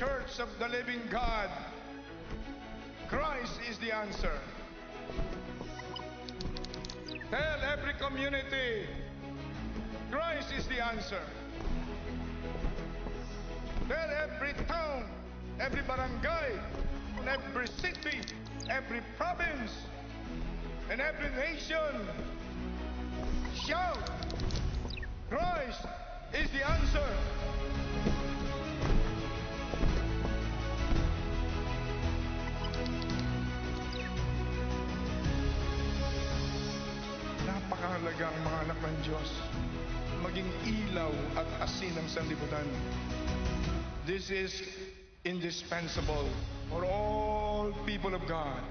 Church of the Living God. Christ is the answer. Tell every community, Christ is the answer. Tell every town, every barangay, every city, every province, and every nation. Shout, Christ is the answer. Napakahalaga ang mga anak ng Diyos maging ilaw at asin ng sanlibutan. This is indispensable for all people of God,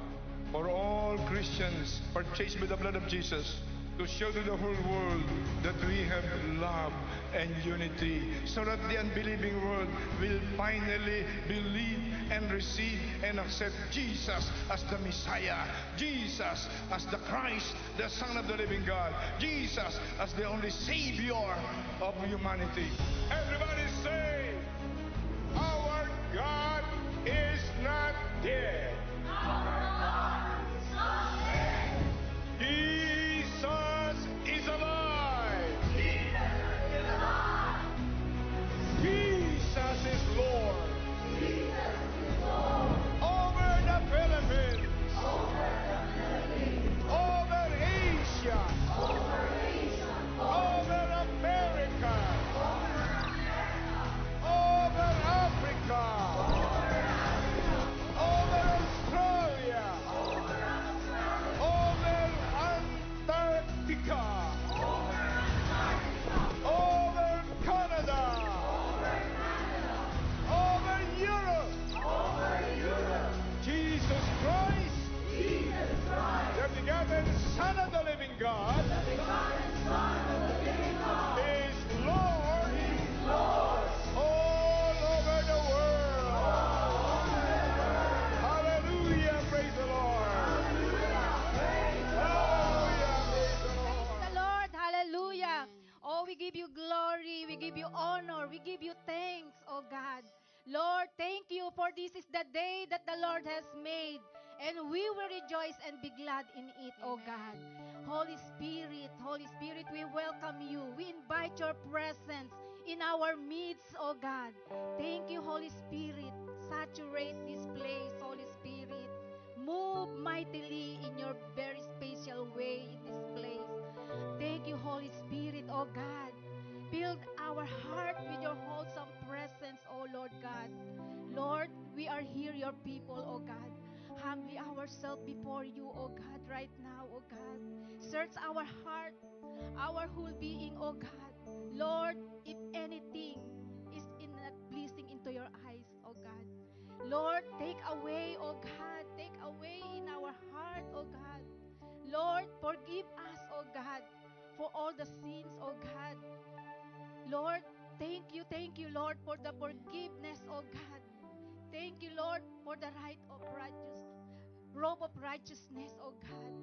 for all Christians purchased with the blood of Jesus, to show to the whole world that we have love and unity, so that the unbelieving world will finally believe and receive and accept Jesus as the Messiah, Jesus as the Christ, the Son of the living God, Jesus as the only Savior of humanity. Everybody say, our God is not dead. Jesus is alive. Jesus is Lord. Over the Philippines. Over Asia. Over America. Over Africa. Over Australia. Over Antarctica. Over Canada. Over Europe. Jesus Christ, the begotten Son of the living God, is Lord all over the world. Hallelujah, praise the Lord. Hallelujah, praise the Lord. Praise the Lord. Hallelujah. Oh, we give you glory. We give you honor. We give you thanks, oh God. Lord, thank you for this is the day that the Lord has made. And we will rejoice and be glad in it, oh God. Holy Spirit, we welcome you. We invite your presence in our midst, oh God. Thank you, Holy Spirit. Saturate this place, Holy Spirit. Move mightily in your very special way in this place. Thank you, Holy Spirit, oh God. Build our heart with your wholesome presence, oh Lord God. Lord, we are here, your people, oh God. Humbly ourselves before you, oh God, right now, oh God. Search our heart, our whole being, oh God. Lord, if anything is not pleasing into your eyes, oh God. Lord, take away, oh God, take away in our heart, oh God. Lord, forgive us, oh God, for all the sins, oh God. Lord, thank you, Lord, for the forgiveness, oh God. Thank you, Lord, for the robe of righteousness, oh God.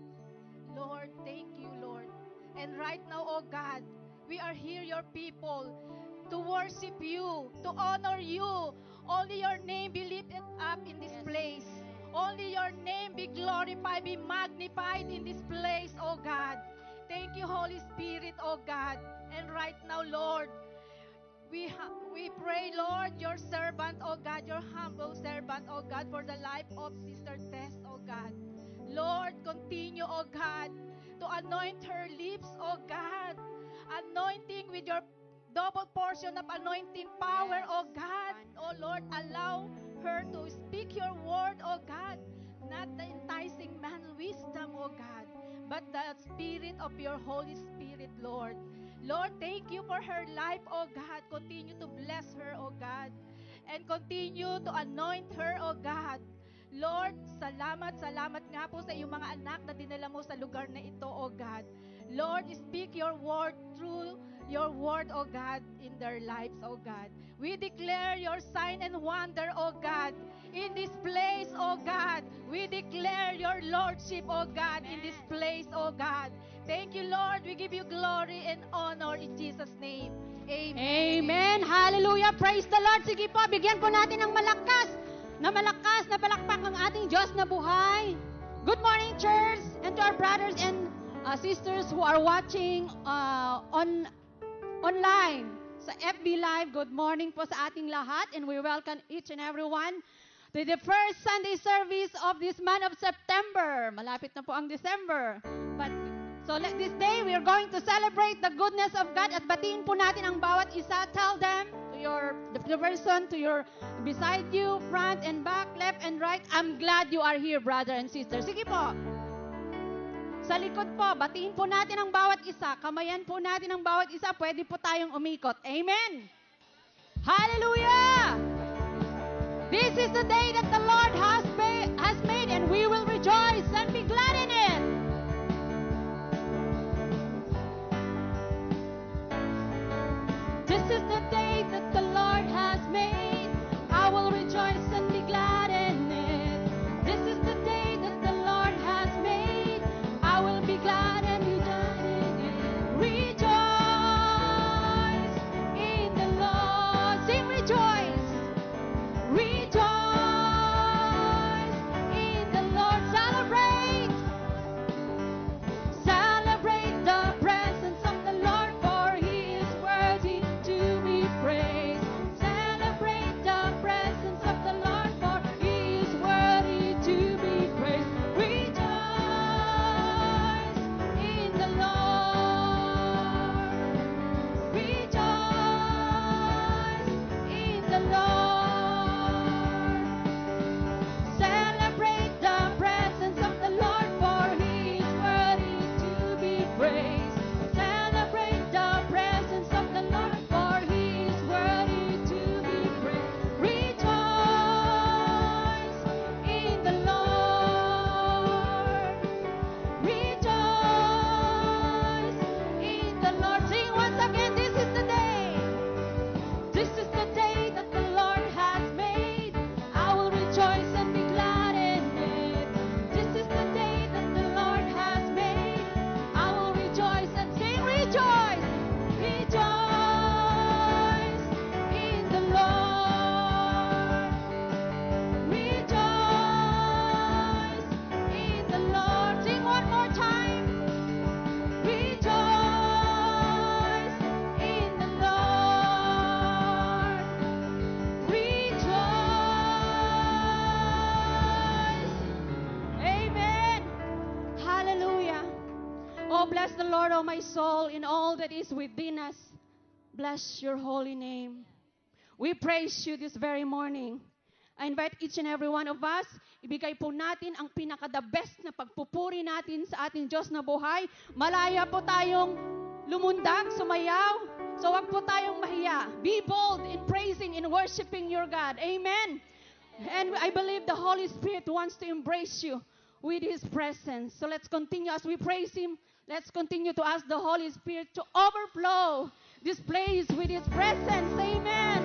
Lord, thank you, Lord. And right now, oh God, we are here, your people, to worship you, to honor you. Only your name be lifted up in this place. Only your name be glorified, be magnified in this place, oh God. Thank you, Holy Spirit, oh God. And right now, Lord, we pray, Lord, your servant, oh God, your humble servant, oh God, for the life of Sister Tess, oh God. Lord, continue, oh God, to anoint her lips, oh God. Anointing with your double portion of anointing power, oh God. Oh Lord, allow her to speak your word, oh God. Not the enticing man wisdom, oh God, but the spirit of your Holy Spirit, Lord. Lord, thank you for her life, oh God. Continue to bless her, oh God. And continue to anoint her, oh God. Lord, salamat nga po sa iyong mga anak na dinala mo sa lugar na ito, oh God. Lord, speak your word through your word, oh God, in their lives, oh God. We declare your sign and wonder, oh God, in this place, oh God. We declare your lordship, oh God, in this place, oh God. Thank you, Lord. We give you glory and honor in Jesus' name. Amen. Amen. Hallelujah. Praise the Lord. Sige po, bigyan po natin ng malakas na palakpak ang ating Diyos na buhay. Good morning, church, and to our brothers and sisters who are watching online sa FB Live. Good morning po sa ating lahat, and we welcome each and everyone to the first Sunday service of this month of September. Malapit na po ang December. So this day, we are going to celebrate the goodness of God at batiin po natin ang bawat isa. Tell them to the person to your beside you, front and back, left and right, I'm glad you are here, brother and sister. Sige po. Sa likod po, batiin po natin ang bawat isa. Kamayan po natin ang bawat isa. Pwede po tayong umikot. Amen. Hallelujah! This is the day that the Lord has made, and we will rejoice and be glad in it. This is the day that the Lord has made. I will rejoice and be glad in it. This is the day that the Lord has made. I will be glad and be glad in it. Rejoice in the Lord. Sing rejoice. Rejoice in the Lord. Celebrate. Celebrate the presence of the Lord, for He is worthy to be praised. Celebrate the presence of the Lord, for He is worthy to be praised. Rejoice in the Lord. Rejoice in the Lord. Celebrate the presence of the Lord, for He is worthy to be praised. Celebrate the presence of the Lord, for He is worthy to be praised. Rejoice in the Lord. Rejoice in the Lord. Sing once again, this is the day. This is the day that the Lord has made. I will rejoice and be glad in it. This is the day that the Lord has made. I will rejoice and sing, rejoice. Rejoice in the Lord. Rejoice in the Lord. Sing one more time. Rejoice in the Lord. Rejoice. Amen. Hallelujah. Oh, bless the Lord, oh my soul, in all that is within us. Bless your holy name. We praise you this very morning. I invite each and every one of us, ibigay po natin ang pinaka-the best na pagpupuri natin sa ating Diyos na buhay. Malaya po tayong lumundag, sumayaw. So wag po tayong mahiya. Be bold in praising, in worshiping your God. Amen. And I believe the Holy Spirit wants to embrace you with His presence. So let's continue as we praise Him. Let's continue to ask the Holy Spirit to overflow this place with His presence. Amen.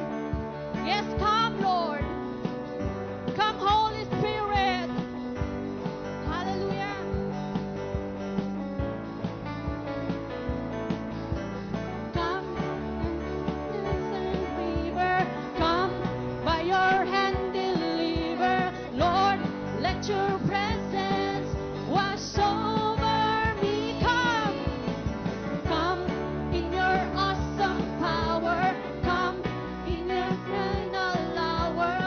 Yes, come, Lord. Come, Holy Spirit. Hallelujah. Come, innocent river. Come, by your hand deliver. Lord, let your presence wash over me. Come, come in your awesome power. Come in your final hour.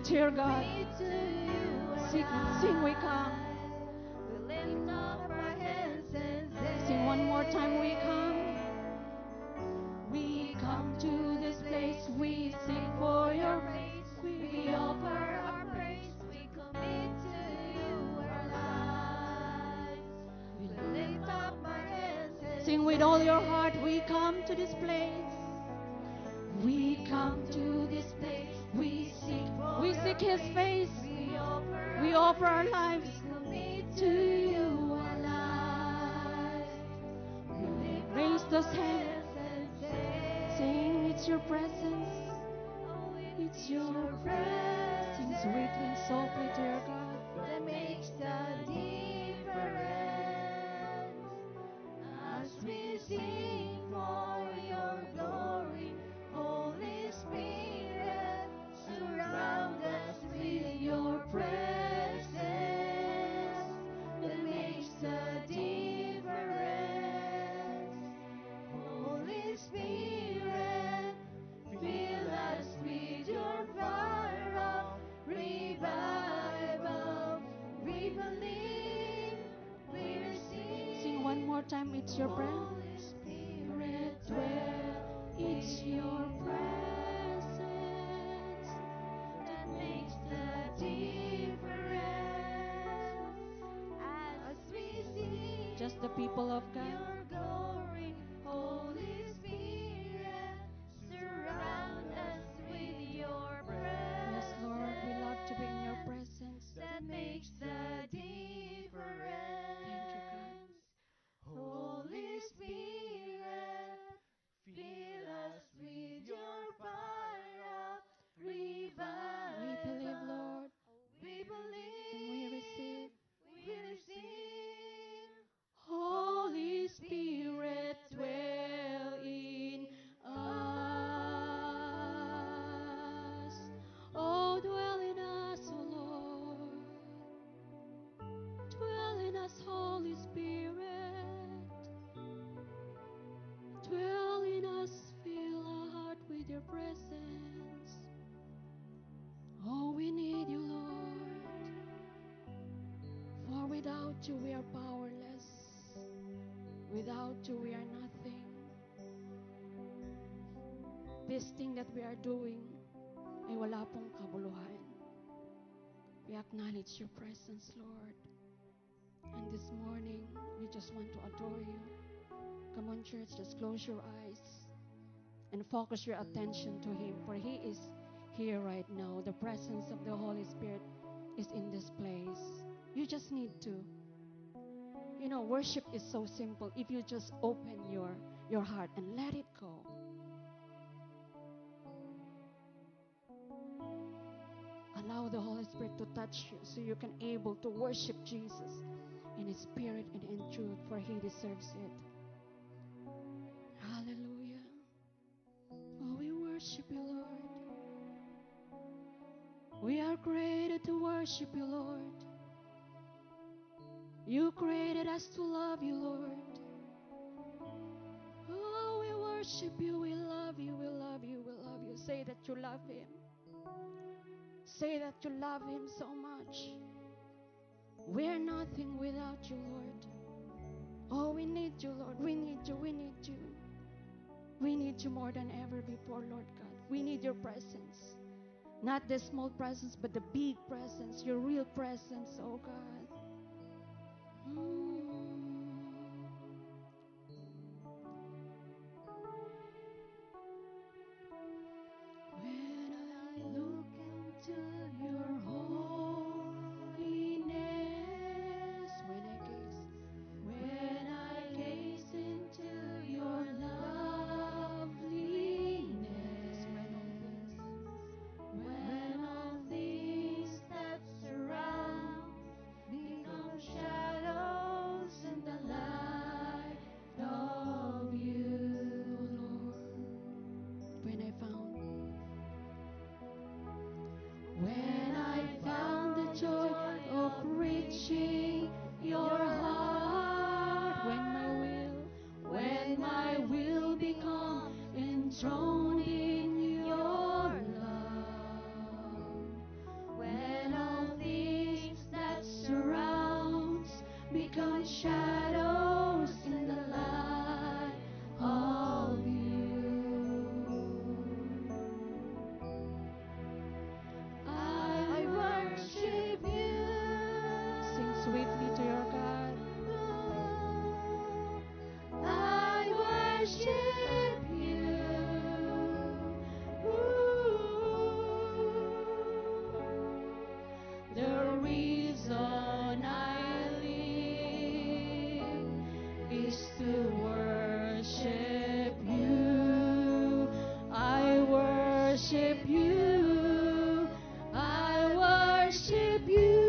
dear God. To you Sing, we come. we lift up our hands and say, Sing one more time, we come. We come to this place, we sing for your praise. we offer our praise, we commit to you our lives. We lift up our hands and Sing with all your heart, we come to this place. We come to this place, we seek His face. We offer our lives commit to you our lives. Raise those hands, sing, it's your presence. It's your presence. Sing sweetly and softly, dear God. that makes the difference as we sing for your glory. Holy Spirit, surround us with your presence that makes the difference. Holy Spirit, fill us with your fire of revival. We believe, we receive. Sing one more time, it's your breath. Holy Spirit, dwell. It's your presence that makes the difference as we see Just the people of God. your glory. Holy Spirit, surround us with your presence. Yes, Lord, we love to be in your presence. That makes the difference. Thank you, God. Holy Spirit, fill us with your fire of revival. We believe, Lord, We believe. and we receive. We receive. Holy Spirit, dwell in us. Oh, dwell in us, oh Lord. Dwell in us, Holy Spirit. Dwell in us, fill our heart with your presence. Oh, we need you, Lord. For without you, we are powerless. Without you, we are nothing. This thing that we are doing ay wala pong kabuluhan. We acknowledge your presence, Lord. And this morning, we just want to adore you. Come on, church, just close your eyes and focus your attention to Him, for He is here right now. The presence of the Holy Spirit is in this place. You just need to. You know, worship is so simple if you just open your heart and let it go. Allow the Holy Spirit to touch you so you can able to worship Jesus in His spirit and in truth, for He deserves it. Hallelujah. Oh, we worship you, Lord. We are created to worship you, Lord. You created us to love you, Lord. Oh, we worship you, we love you, we love you, we love you. Say that you love Him. Say that you love Him so much. We are nothing without you, Lord. Oh, we need you, Lord. We need you, we need you. We need you more than ever before, Lord God. We need your presence. Not the small presence, but the big presence, your real presence, oh God. When I look into your holiness, when I gaze into your loveliness, when all things that surround is to worship you. I worship you. I worship you.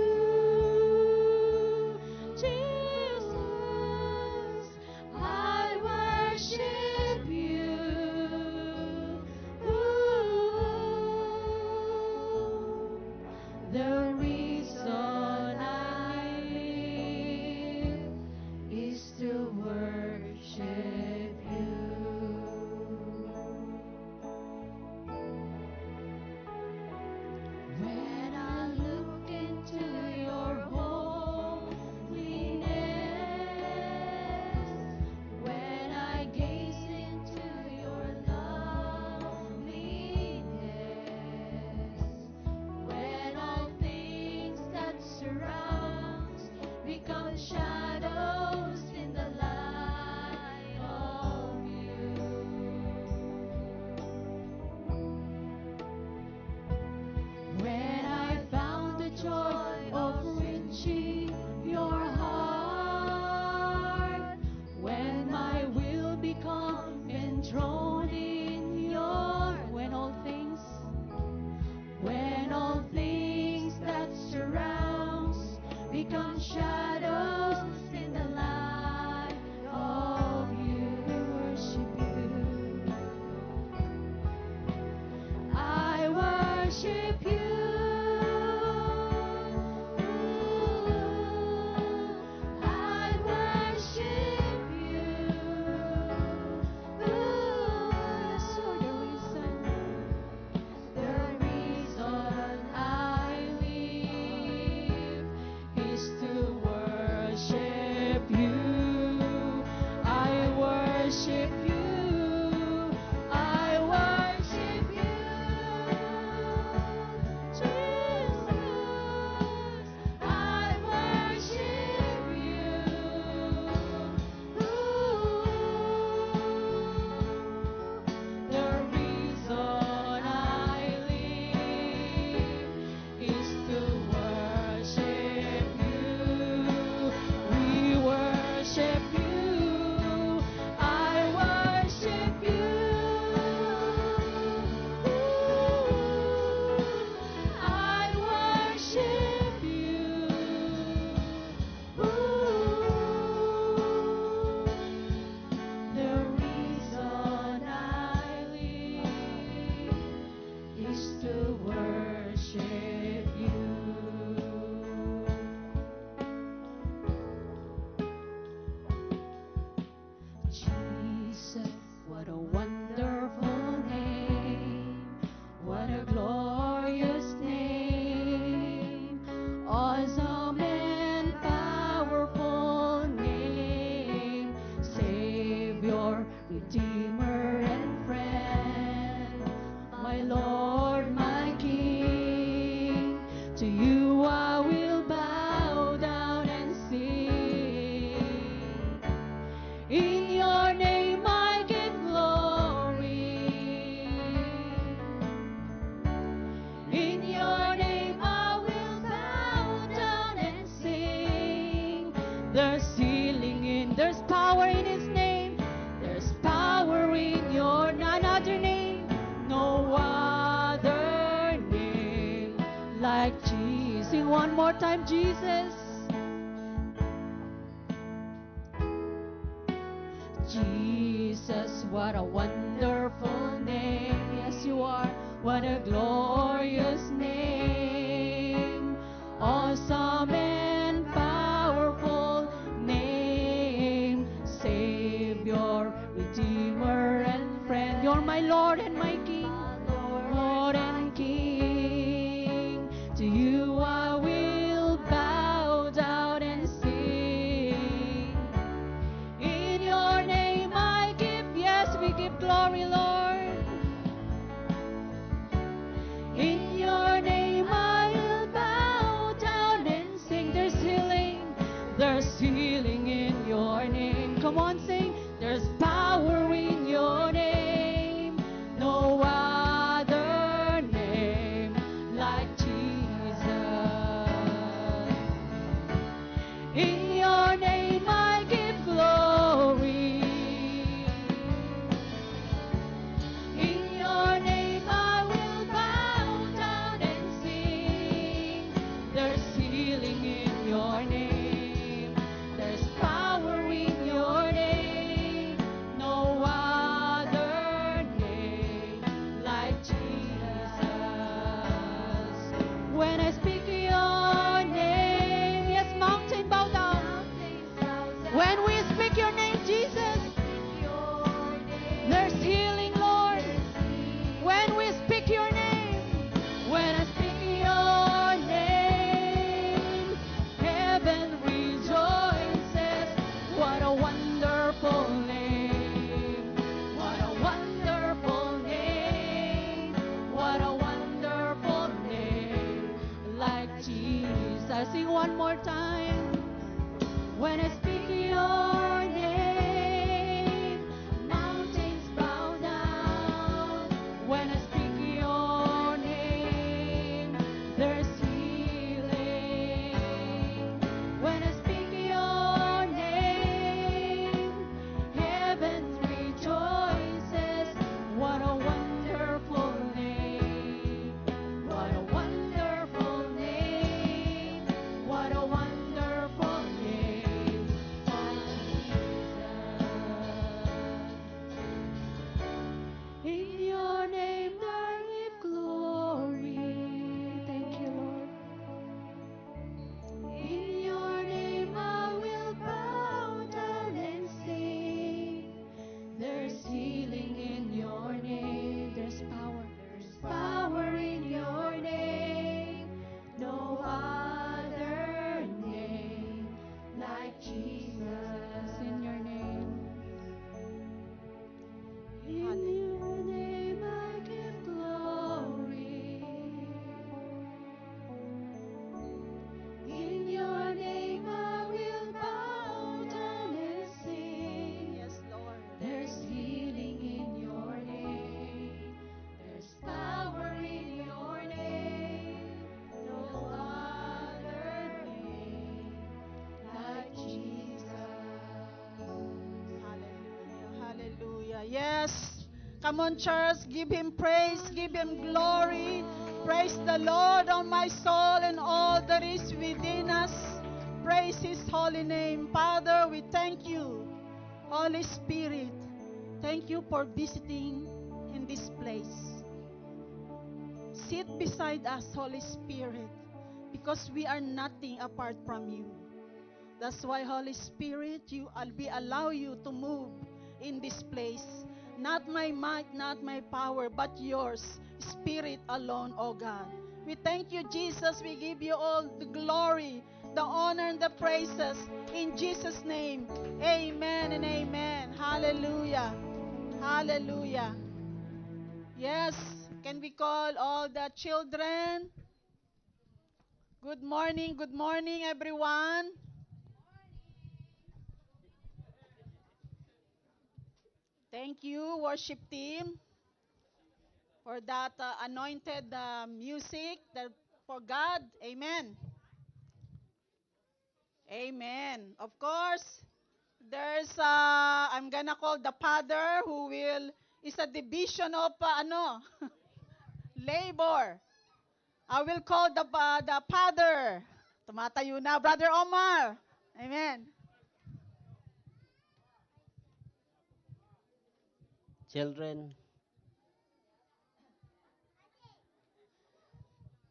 Jesus, I worship you. The reason I live is to worship you. When I look into your holiness, when I gaze into your loveliness, when all things that surround become shadows in the light of you. When I found the joy of reaching your heart, when my will become enthroned in your, when all things that surrounds become shadows in the light of you. We worship you. I worship you. I worship you. So the reason I live is to worship you. I worship you. I worship you. Jesus, I worship you. The reason I live is to worship you. We worship you. I worship you. I worship you. The reason I live is to worship you. Jesus, what a wonderful name, what a glorious name, awesome and powerful name, Savior, Redeemer and friend, my Lord, my King, to you I will bow down and sing. In your name I give glory. In your name I will bow down and sing. There's healing there's power in His name. There's power in your another name. No other name like Jesus. Sing one more time, Jesus. Jesus, what a wonderful name. Yes, you are. What a glorious name. Awesome and powerful name. Savior, Redeemer and friend. You're my Lord and my King. Lord and King. To you I will bow down and sing. In your name I give, yes, we give glory, Lord. In your name I will bow down and sing. There's healing in your name. Come on, sing. There's power in your name. No other name like Jesus. In your name I give glory. Jesus. In your name. In Hallelujah. your name I give glory. In your name I will bow down and sing. Yes, Lord. There's healing in your name. There's power in your name. No other name like Jesus. Hallelujah. Hallelujah. Yes. Come on, church. Give him praise. Give him glory. Praise the Lord, on my soul, and all that is within us. Praise his holy name. Father, we thank you. Holy Spirit, thank you for visiting in this place. Sit beside us, Holy Spirit, because we are nothing apart from you. That's why, Holy Spirit, we allow you to move in this place. Not my might, not my power, but yours, Spirit alone, O God. We thank you, Jesus. We give you all the glory, the honor, and the praises. In Jesus' name, amen and amen. Hallelujah. Hallelujah. Yes, can we call all the children? Good morning, everyone. Thank you, worship team, for that anointed music for God. Amen. Amen. Of course, I'm gonna call the father is a division of labor. I will call the father. Tumatayo na, Brother Omar. Amen. Children,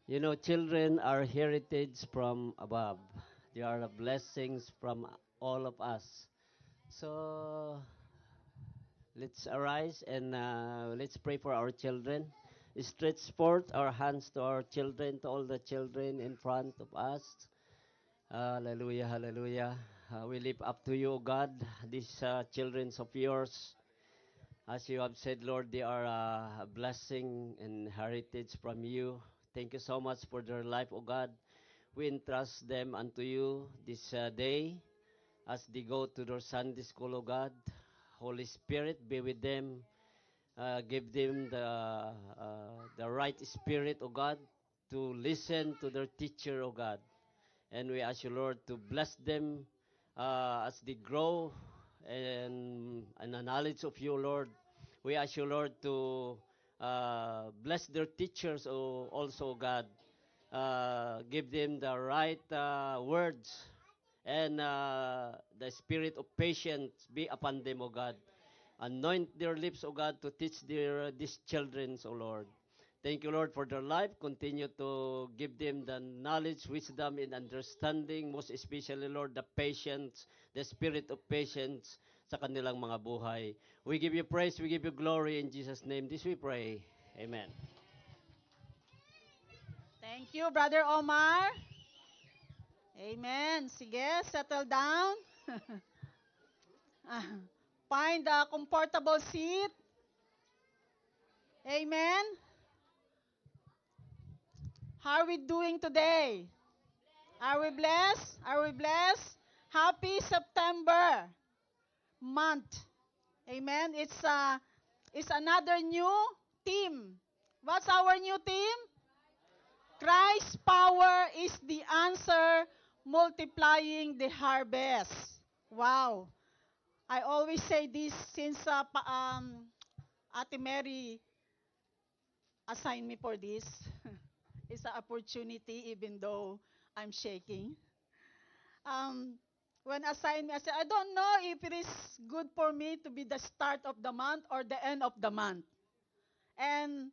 you know, children are heritage from above. They are blessings from all of us. So let's arise and let's pray for our children. Stretch forth our hands to our children, to all the children in front of us. Hallelujah, hallelujah. We lift up to you, O God, these children of yours. As you have said, Lord, they are a blessing and heritage from you. Thank you so much for their life, O God. We entrust them unto you this day as they go to their Sunday school, O God. Holy Spirit, be with them. Give them the right spirit, O God, to listen to their teacher, O God. And we ask you, Lord, to bless them as they grow in the knowledge of you, Lord. We ask you, Lord, to bless their teachers also, God. Give them the right words and the spirit of patience be upon them, O God. Anoint their lips, O God, to teach these children, O Lord. Thank you, Lord, for their life. Continue to give them the knowledge, wisdom, and understanding. Most especially, Lord, the patience, the spirit of patience sa kanilang mga buhay. We give you praise, we give you glory. In Jesus' name, this we pray. Amen. Thank you, Brother Omar. Amen. Sige, settle down. Find a comfortable seat. Amen. How are we doing today? Are we blessed? Are we blessed? Happy September month. Amen. It's another new theme. What's our new theme? Christ's power is the answer, multiplying the harvest. Wow. I always say this since Ate Mary assigned me for this. It's an opportunity even though I'm shaking. When assigned me, I said, I don't know if it is good for me to be the start of the month or the end of the month. And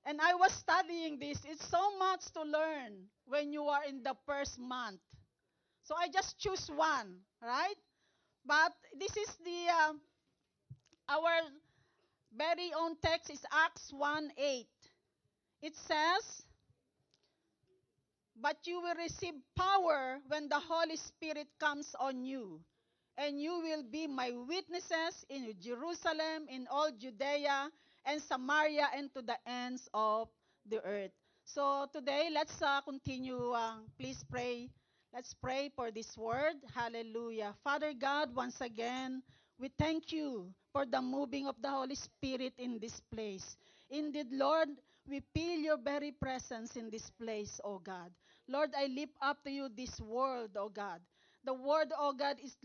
I was studying this. It's so much to learn when you are in the first month. So I just choose one, right? But this is our very own text is Acts 1:8. It says, but you will receive power when the Holy Spirit comes on you. and you will be my witnesses in Jerusalem, in all Judea and Samaria, and to the ends of the earth. So today, let's continue. Please pray. Let's pray for this word. Hallelujah. Father God, once again, we thank you for the moving of the Holy Spirit in this place. Indeed, Lord, we feel your very presence in this place, O God. Lord, I lift up to you this word, O God. The word, O God, is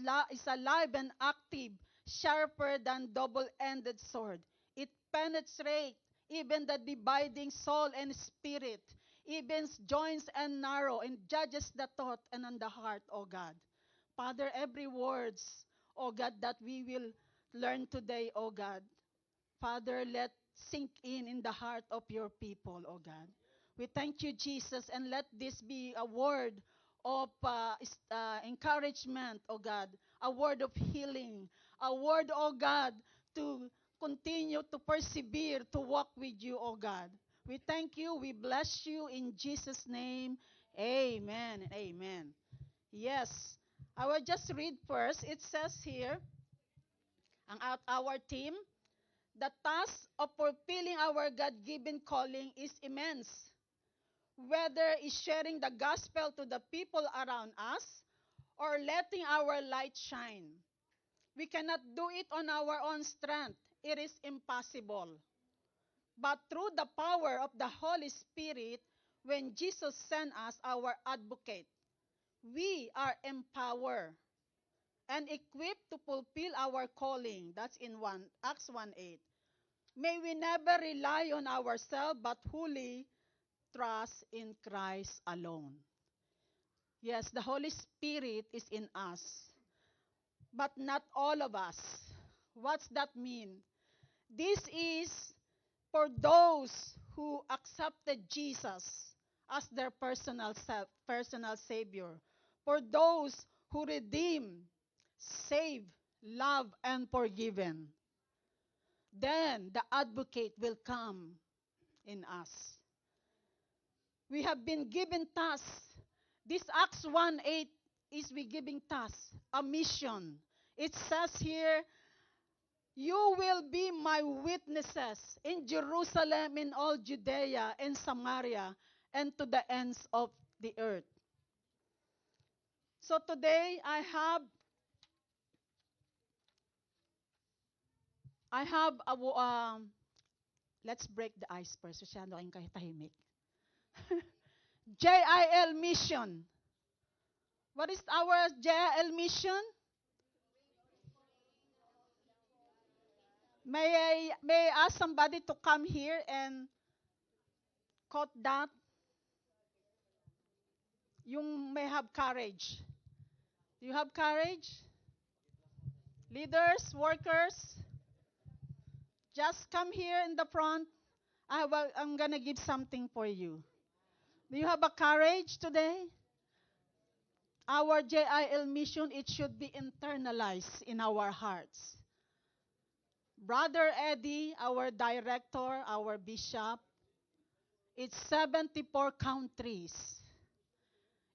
alive and active, sharper than double-ended sword. It penetrates even the dividing soul and spirit, even joints and marrow, and judges the thought and on the heart, O God. Father, every words, O God, that we will learn today, O God, Father, let sink in the heart of your people, O God. We thank you, Jesus, and let this be a word of encouragement, O God, a word of healing, a word, O God, to continue to persevere, to walk with you, O God. We thank you, we bless you in Jesus' name. Amen and amen. Yes, I will just read first. It says here, our team, the task of fulfilling our God-given calling is immense. Whether it's sharing the gospel to the people around us or letting our light shine. We cannot do it on our own strength. It is impossible. But through the power of the Holy Spirit, when Jesus sent us our advocate, we are empowered and equipped to fulfill our calling. That's in Acts 1:8. May we never rely on ourselves, but wholly trust in Christ alone. Yes, the Holy Spirit is in us, but not all of us. What's that mean? This is for those who accepted Jesus as their personal Savior. For those who redeem, save, love, and forgiven. Then the advocate will come in us. We have been given tasks. This Acts 1:8 is we giving tasks, a mission. It says here, you will be my witnesses in Jerusalem, in all Judea and Samaria, and to the ends of the earth. So today I have let's break the ice first. Masyado kayong tahimik. JIL mission. What is our JIL mission? May I ask somebody to come here and quote that? Yung may have courage. Do you have courage? Leaders, workers, just come here in the front. I'm going to give something for you. Do you have a courage today? Our JIL mission, it should be internalized in our hearts. Brother Eddie, our director, our bishop, it's 74 countries.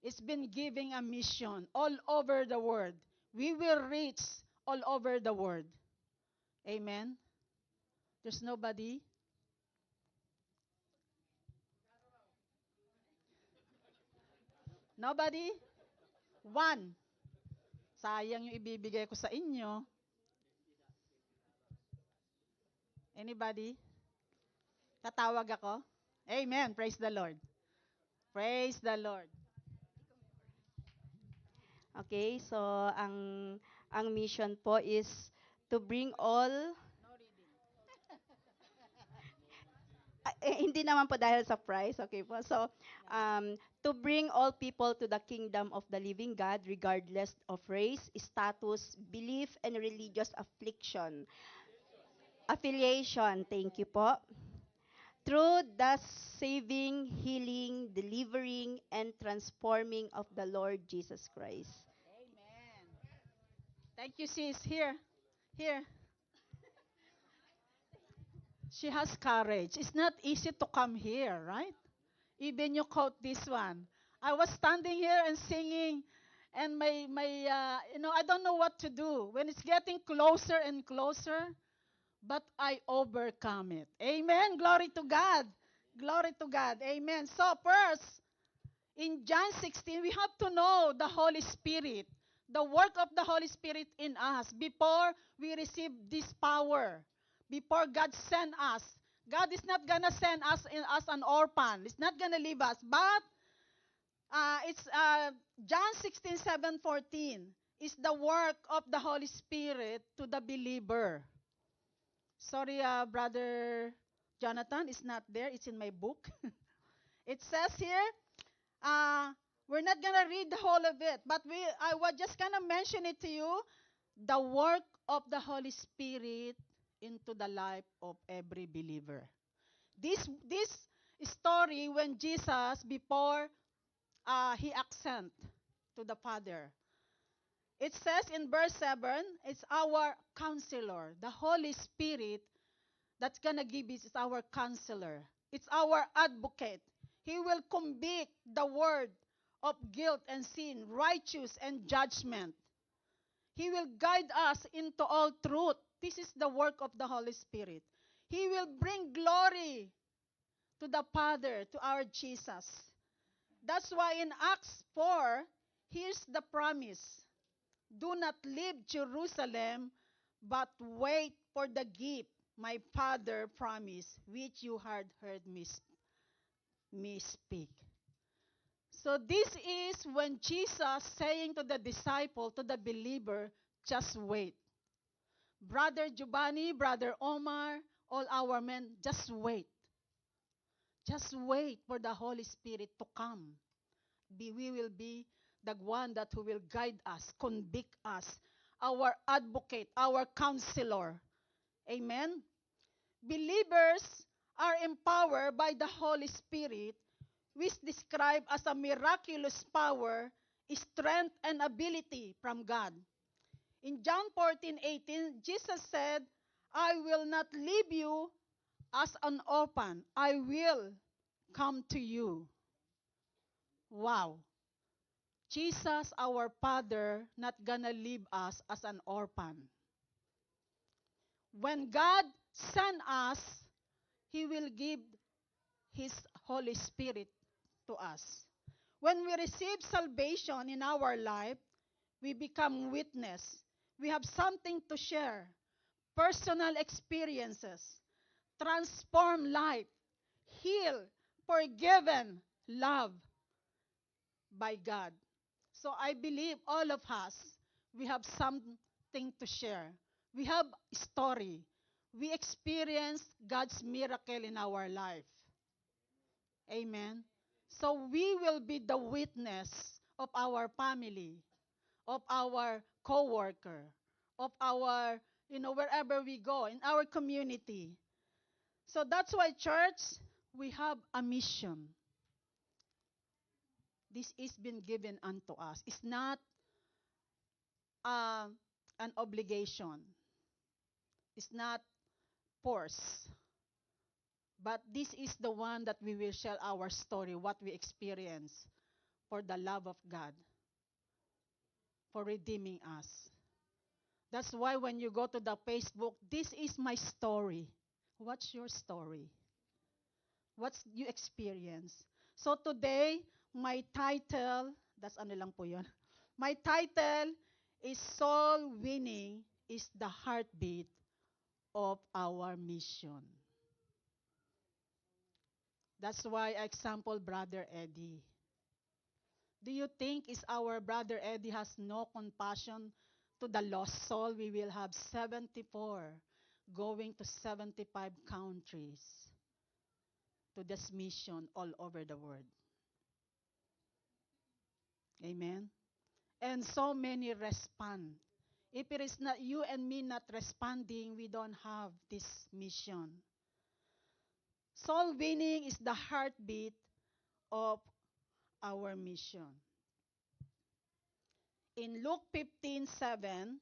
It's been giving a mission all over the world. We will reach all over the world. Amen. There's nobody. Nobody? One. Sayang yung ibibigay ko sa inyo. Anybody? Tatawag ako? Amen. Praise the Lord. Praise the Lord. Okay, so ang mission po is to bring all hindi naman po dahil sa prize, okay po. So, to bring all people to the kingdom of the living God regardless of race, status, belief, and religious affiliation. Thank you po. Through the saving, healing, delivering, and transforming of the Lord Jesus Christ. Amen. Thank you, sis. Here. She has courage. It's not easy to come here, right? Even you quote this one. I was standing here and singing, And I don't know what to do when it's getting closer and closer, but I overcome it. Amen. Glory to God. Glory to God. Amen. So first, in John 16, we have to know the Holy Spirit, the work of the Holy Spirit in us before we receive this power, before God send us. God is not going to send us as an orphan. It's not going to leave us. But it's John 16:7-14 is the work of the Holy Spirit to the believer. Sorry, Brother Jonathan, it's not there. It's in my book. It says here, we're not going to read the whole of it, but I was just going to mention it to you, the work of the Holy Spirit into the life of every believer. This story when Jesus, before he ascend to the Father, it says in verse 7, it's our counselor. The Holy Spirit that's going to give us is our counselor. It's our advocate. He will convict the word of guilt and sin, righteous and judgment. He will guide us into all truth. This is the work of the Holy Spirit. He will bring glory to the Father, to our Jesus. That's why in Acts 4, here's the promise. Do not leave Jerusalem, but wait for the gift my Father promised, which you had heard me speak. So this is when Jesus saying to the disciple, to the believer, just wait. Brother Giovanni, Brother Omar, all our men, just wait. Just wait for the Holy Spirit to come. We will be the one that who will guide us, convict us, our advocate, our counselor. Amen? Believers are empowered by the Holy Spirit, which described as a miraculous power, strength, and ability from God. In John 14:18, Jesus said, I will not leave you as an orphan. I will come to you. Wow. Jesus, our Father, not gonna leave us as an orphan. When God sent us, He will give His Holy Spirit to us. When we receive salvation in our life, we become witness. We have something to share, personal experiences, transform life, heal, forgiven, love by God. So I believe all of us, we have something to share. We have a story. We experience God's miracle in our life. Amen. So we will be the witness of our family, of our co-worker, of our, wherever we go, in our community. So that's why, church, we have a mission. This is been given unto us. It's not an obligation. It's not force. But this is the one that we will share our story, what we experience for the love of God, for redeeming us. That's why when you go to the Facebook, this is my story. What's your story? What's you experience? So today, my title, that's ano lang po yun. My title is Soul Winning is the Heartbeat of Our Mission. That's why I example Brother Eddie. Do you think is our Brother Eddie has no compassion to the lost soul? We will have 74 going to 75 countries to this mission all over the world. Amen. And so many respond. If it is not you and me not responding, we don't have this mission. Soul winning is the heartbeat of our mission. In Luke 15:7,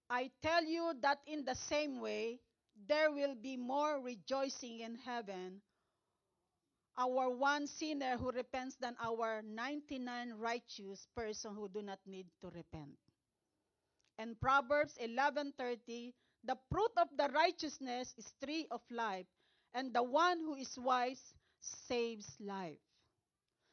I tell you that in the same way, there will be more rejoicing in heaven our one sinner who repents than our 99 righteous person who do not need to repent. And Proverbs 11:30, the fruit of the righteousness is tree of life, and the one who is wise saves life.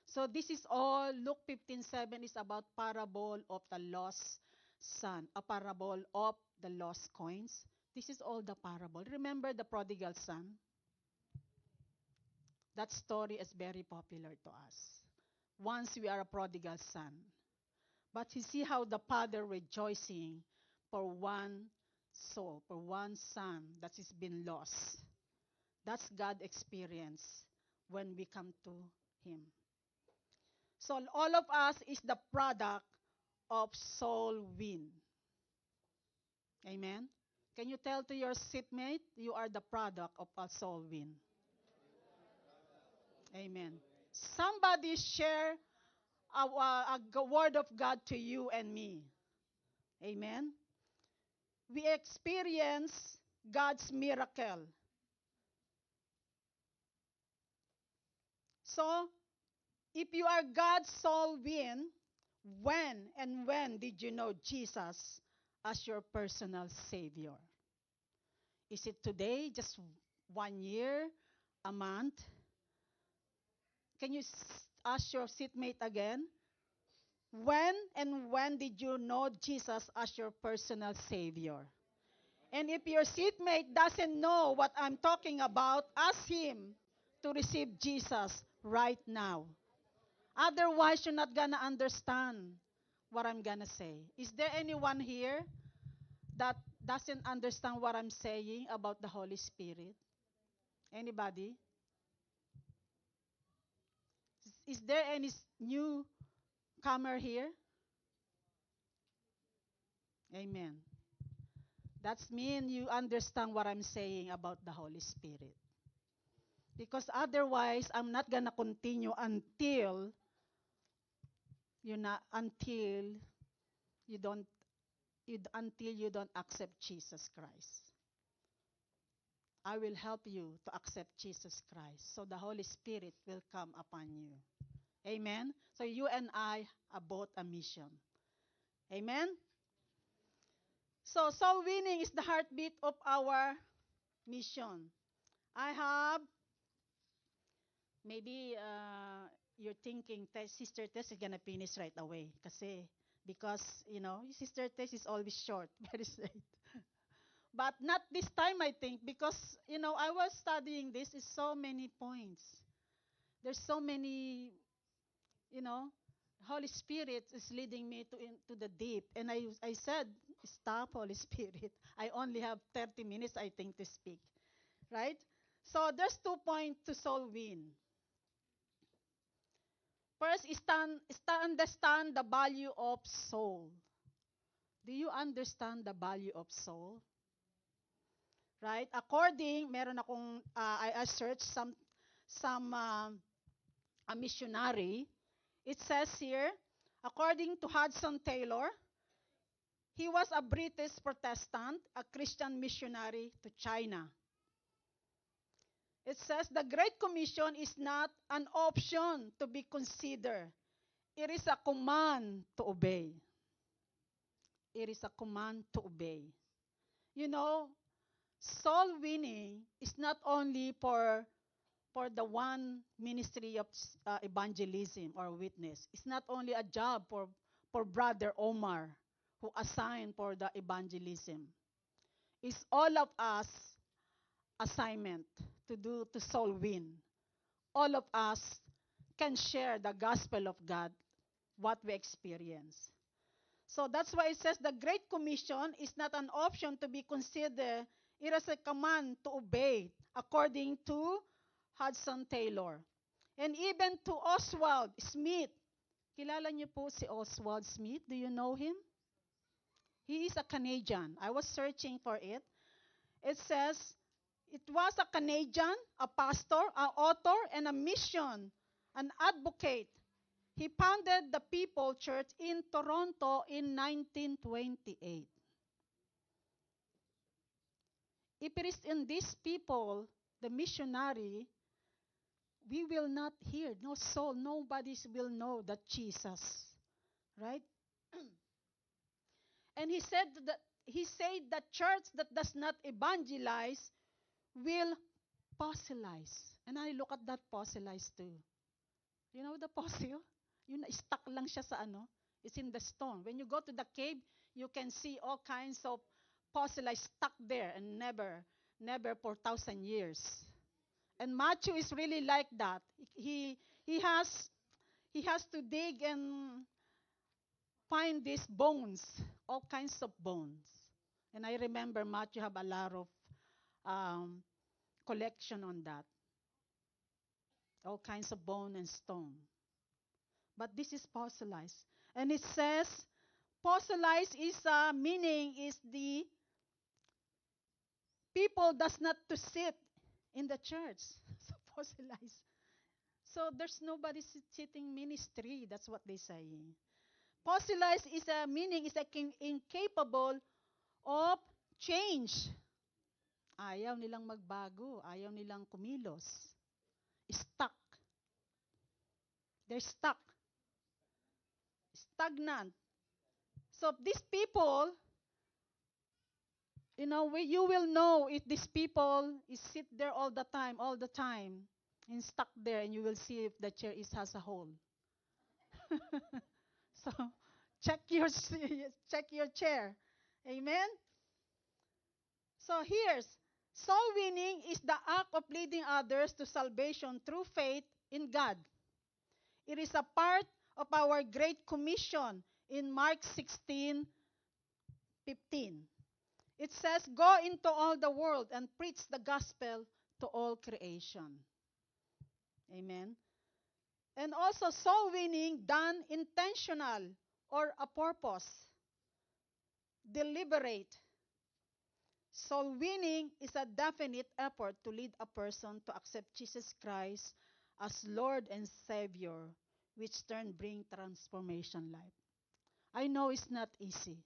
So this is all, Luke 15:7 is about parable of the lost son, a parable of the lost coins. This is all the parable. Remember the prodigal son? That story is very popular to us. Once we are a prodigal son. But you see how the father rejoicing for one soul, for one son that has been lost. That's God's experience when we come to him. So all of us is the product of soul win. Amen? Can you tell to your seatmate, you are the product of a soul win? Amen. Somebody share a word of God to you and me. Amen. We experience God's miracle. So, if you are God's soul win, when did you know Jesus as your personal Savior? Is it today, just 1 year, a month? Can you ask your seatmate again? When did you know Jesus as your personal Savior? And if your seatmate doesn't know what I'm talking about, ask him to receive Jesus right now. Otherwise, you're not gonna understand what I'm gonna say. Is there anyone here that doesn't understand what I'm saying about the Holy Spirit? Anybody? Is there any newcomer here? Amen. That's mean you understand what I'm saying about the Holy Spirit. Because otherwise, I'm not gonna continue until you don't accept Jesus Christ. I will help you to accept Jesus Christ, so the Holy Spirit will come upon you. Amen. So you and I are both a mission. Amen. So soul winning is the heartbeat of our mission. I have, maybe you're thinking, Sister Tess is going to finish right away. Because, Sister Tess is always short, very straight. But not this time, I think, because, I was studying this, is so many points. There's so many, Holy Spirit is leading me into the deep. And I said, stop, Holy Spirit. I only have 30 minutes, I think, to speak. Right? So there's 2 points to soul win. First is to understand the value of soul. Do you understand the value of soul? Right? Meron akong, I searched a missionary. It says here, according to Hudson Taylor, he was a British Protestant, a Christian missionary to China. It says the Great Commission is not an option to be considered. It is a command to obey. It is a command to obey. Soul winning is not only for the one ministry of evangelism or witness. It's not only a job for Brother Omar who assigned for the evangelism. It's all of us assignment to soul win. All of us can share the gospel of God, what we experience. So that's why it says the Great Commission is not an option to be considered. It is a command to obey, according to Hudson Taylor. And even to Oswald Smith. Kilala niyo po si Oswald Smith? Do you know him? He is a Canadian. I was searching for it. It says, it was a Canadian, a pastor, an author, and a mission, an advocate. He founded the People Church in Toronto in 1928. If it is in these people, the missionary, we will not hear. No soul, nobody will know that Jesus. Right? And he said that church that does not evangelize will fossilize. And I look at that fossilize too. You know the fossil? Yun, stuck lang siya sa ano? It's in the stone. When you go to the cave, you can see all kinds of fossilized stuck there and never for 1,000 years. And Matthew is really like that. He has to dig and find these bones, all kinds of bones. And I remember Matthew have a lot of collection on that. All kinds of bone and stone. But this is fossilized. And it says, fossilized is meaning is the people does not to sit in the church. So fossilized. So there's nobody sitting ministry. That's what they say. Fossilized is a meaning is incapable of change. Ayaw nilang magbago. Ayaw nilang kumilos. Stuck. They're stuck. Stagnant. So these people, you will know if these people is sit there all the time, and stuck there, and you will see if the chair has a hole. So check your chair. Amen. So here's soul winning is the act of leading others to salvation through faith in God. It is a part of our Great Commission in Mark 16:15. It says, "Go into all the world and preach the gospel to all creation." Amen. And also soul winning done intentional or a purpose. Deliberate. Soul winning is a definite effort to lead a person to accept Jesus Christ as Lord and Savior, which turn bring transformation life. I know it's not easy.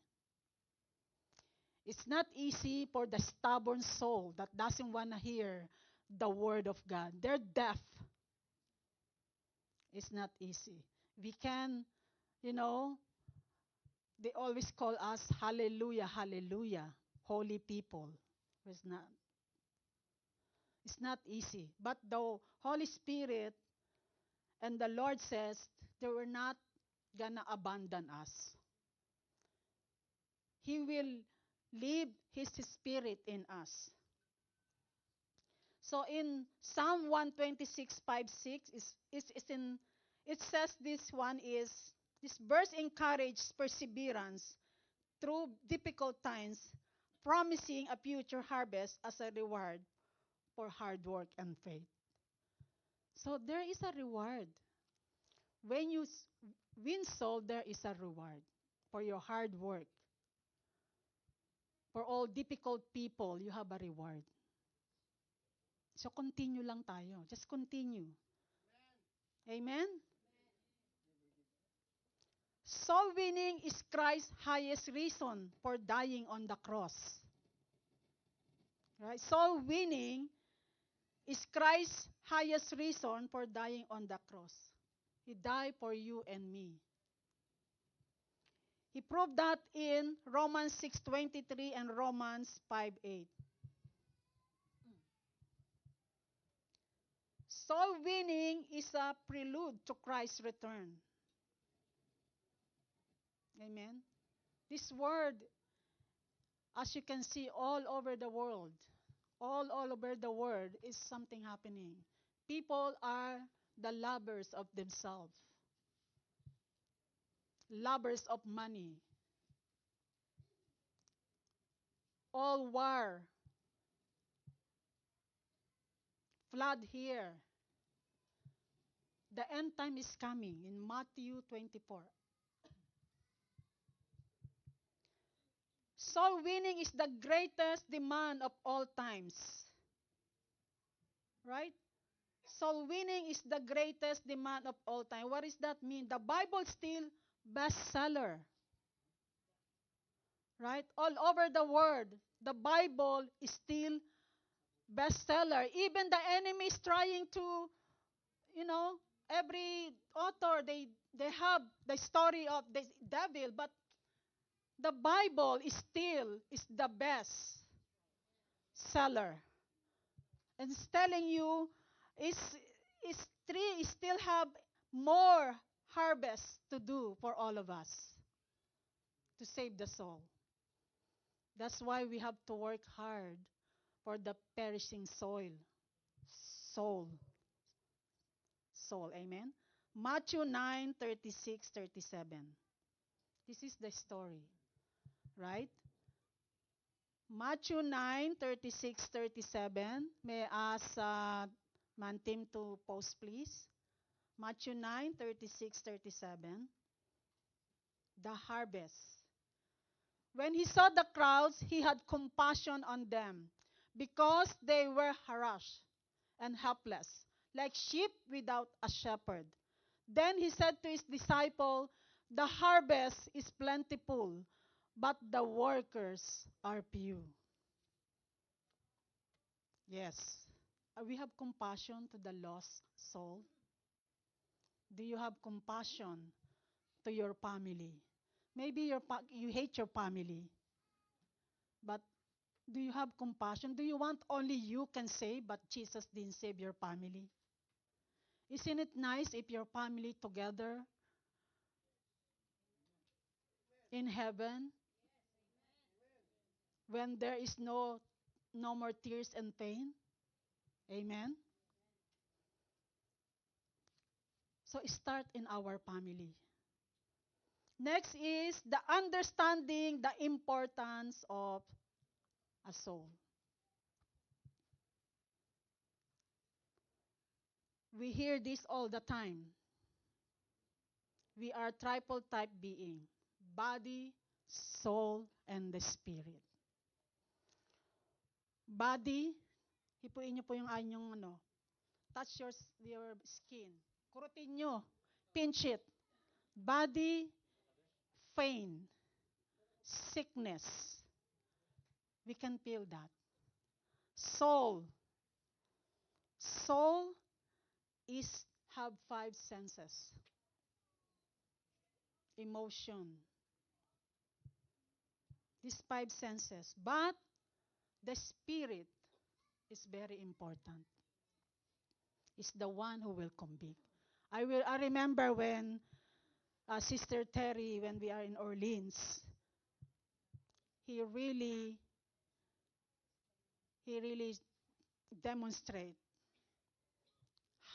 It's not easy for the stubborn soul that doesn't want to hear the word of God. They're deaf. It's not easy. We can, they always call us hallelujah, hallelujah, holy people. It's not easy. But the Holy Spirit and the Lord says they were not gonna abandon us. He will leave His Spirit in us. So in Psalm 126:5-6 it says this verse encourages perseverance through difficult times, promising a future harvest as a reward for hard work and faith. So there is a reward. When you win soul, there is a reward for your hard work. For all difficult people, you have a reward. So continue lang tayo. Just continue. Amen? Soul winning is Christ's highest reason for dying on the cross. Right? Soul winning is Christ's highest reason for dying on the cross. He died for you and me. He proved that in Romans 6:23 and Romans 5:8. Soul winning is a prelude to Christ's return. Amen. This word, as you can see all over the world, all over the world is something happening. People are the lovers of themselves, lovers of money. All war, flood here. The end time is coming in Matthew 24. Soul winning is the greatest demand of all times. Right? Soul winning is the greatest demand of all time. What does that mean? The Bible is still bestseller. Right? All over the world, the Bible is still bestseller. Even the enemy is trying to you know, every author, they have the story of the devil, but the Bible is the best seller. And it's telling you, is is tree still have more harvest to do for all of us to save the soul. That's why we have to work hard for the perishing soul, soul. Amen. Matthew 9:36-37. This is the story, right? Matthew 9:36-37. May I ask man team to post, please? Matthew 9:36-37. The harvest. When he saw the crowds, he had compassion on them because they were harassed and helpless, like sheep without a shepherd. Then he said to his disciple, the harvest is plentiful, but the workers are few. Yes. We have compassion to the lost soul. Do you have compassion to your family? Maybe you hate your family, but do you have compassion? Do you want only you can save, but Jesus didn't save your family? Isn't it nice if your family together in heaven when there is no more tears and pain? Amen. So start in our family. Next is the understanding the importance of a soul. We hear this all the time. We are triple type being, body, soul, and the spirit. Body, hipuin niyo po yung anyong touch your skin. Kurutin nyo, pinch it. Body, pain, sickness. We can feel that. Soul. Soul have 5 senses. Emotion. These 5 senses. But the spirit is very important. It's the one who will convict. I remember when Sister Terry, when we are in Orleans, he really demonstrate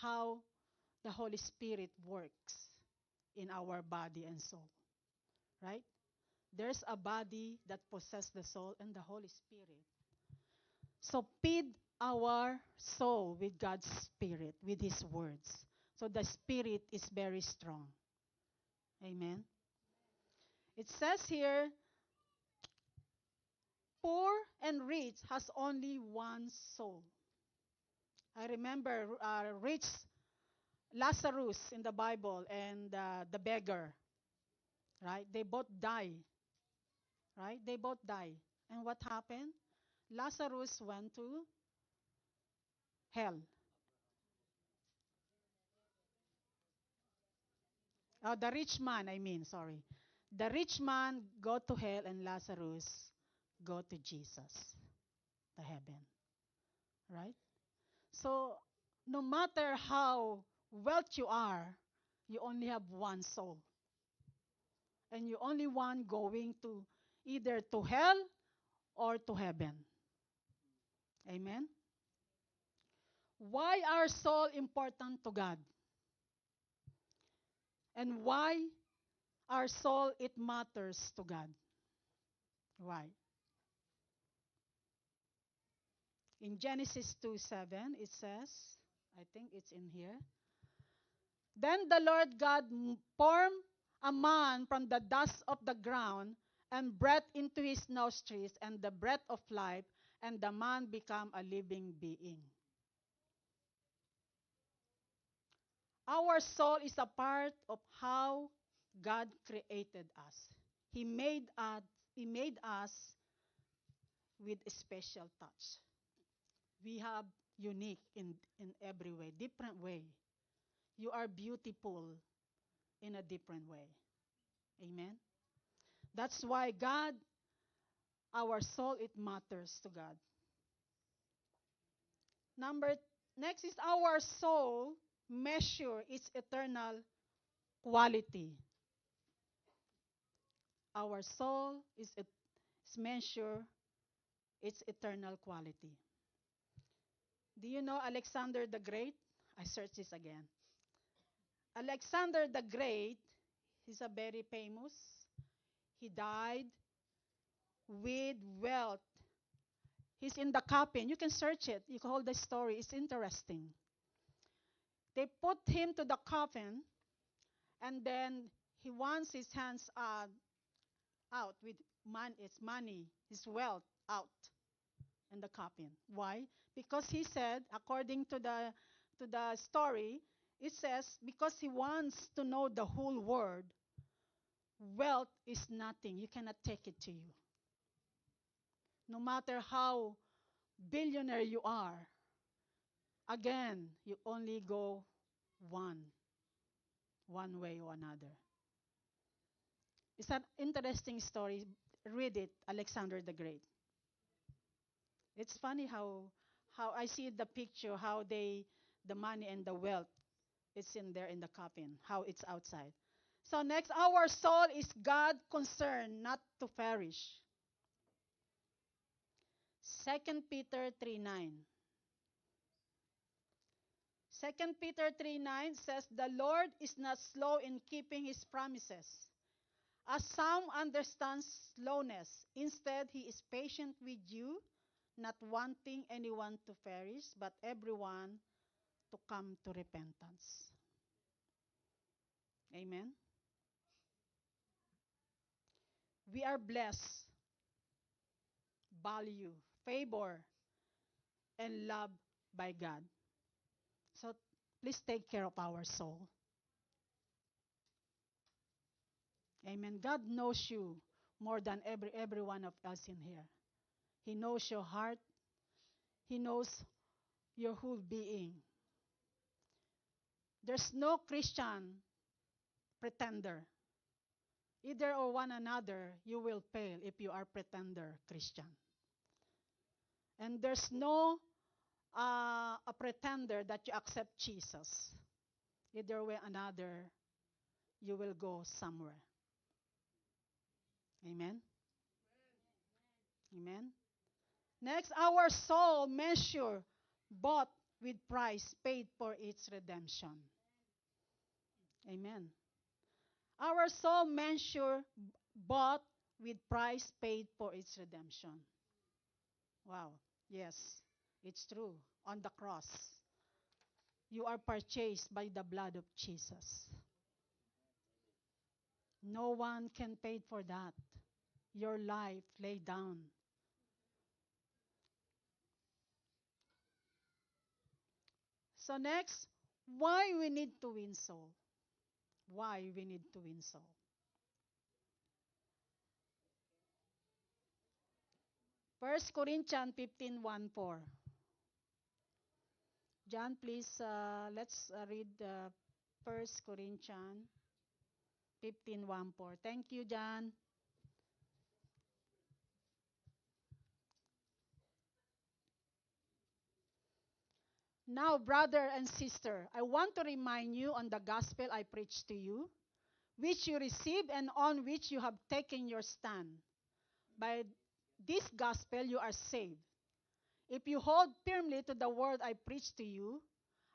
how the Holy Spirit works in our body and soul. Right? There's a body that possesses the soul and the Holy Spirit. So feed our soul with God's Spirit, with His words. So the Spirit is very strong. Amen. It says here, poor and rich has only one soul. I remember rich Lazarus in the Bible and the beggar, right? They both die, right? They both die. And what happened? Lazarus went to hell. The rich man, sorry. The rich man go to hell and Lazarus go to Jesus, the heaven, right? So, no matter how wealthy you are, you only have one soul. And you only one going to either to hell or to heaven. Amen? Why are soul important to God? And why our soul, it matters to God? Why? In Genesis 2:7, it says, I think it's in here. Then the Lord God formed a man from the dust of the ground and breathed into his nostrils and the breath of life, and the man became a living being. Our soul is a part of how God created us. He made us with a special touch. We have unique in every way, different way. You are beautiful in a different way. Amen. That's why God, our soul, it matters to God. Number next is our soul measure its eternal quality. Our soul is measure its eternal quality. Do you know Alexander the Great? I searched this again. Alexander the Great, he's a very famous. He died with wealth. He's in the coffin. You can search it. You can hold the story. It's interesting. They put him to the coffin, and then he wants his hands out with money, his wealth out in the coffin. Why? Because he said, according to the story, it says because he wants to know the whole world, wealth is nothing. You cannot take it to you. No matter how billionaire you are, again, you only go one way or another. It's an interesting story. Read it, Alexander the Great. It's funny how I see the picture, how the money and the wealth is in there in the coffin, how it's outside. So next, our soul is God concerned not to perish. 2 Peter 3:9. 2 Peter 3:9 says, "The Lord is not slow in keeping his promises, as some understand slowness. Instead, he is patient with you, not wanting anyone to perish, but everyone to come to repentance." Amen. We are blessed, value, favor, and loved by God. So please take care of our soul. Amen. God knows you more than every one of us in here. He knows your heart. He knows your whole being. There's no Christian pretender. Either or one another, you will fail if you are pretender Christian. And there's no a pretender that you accept Jesus. Either way or another, you will go somewhere. Amen? Amen? Next, our soul measure bought with price paid for its redemption. Amen. Our soul measure bought with price paid for its redemption. Wow. Yes, it's true. On the cross, you are purchased by the blood of Jesus. No one can pay for that. Your life laid down. So next, why we need to win soul? Why we need to win soul? 1 Corinthians 15:1-4. John, please, let's read 1 Corinthians 15:1-4. Thank you, John. Now, brother and sister, I want to remind you on the gospel I preached to you, which you received and on which you have taken your stand. By this gospel you are saved, if you hold firmly to the word I preached to you.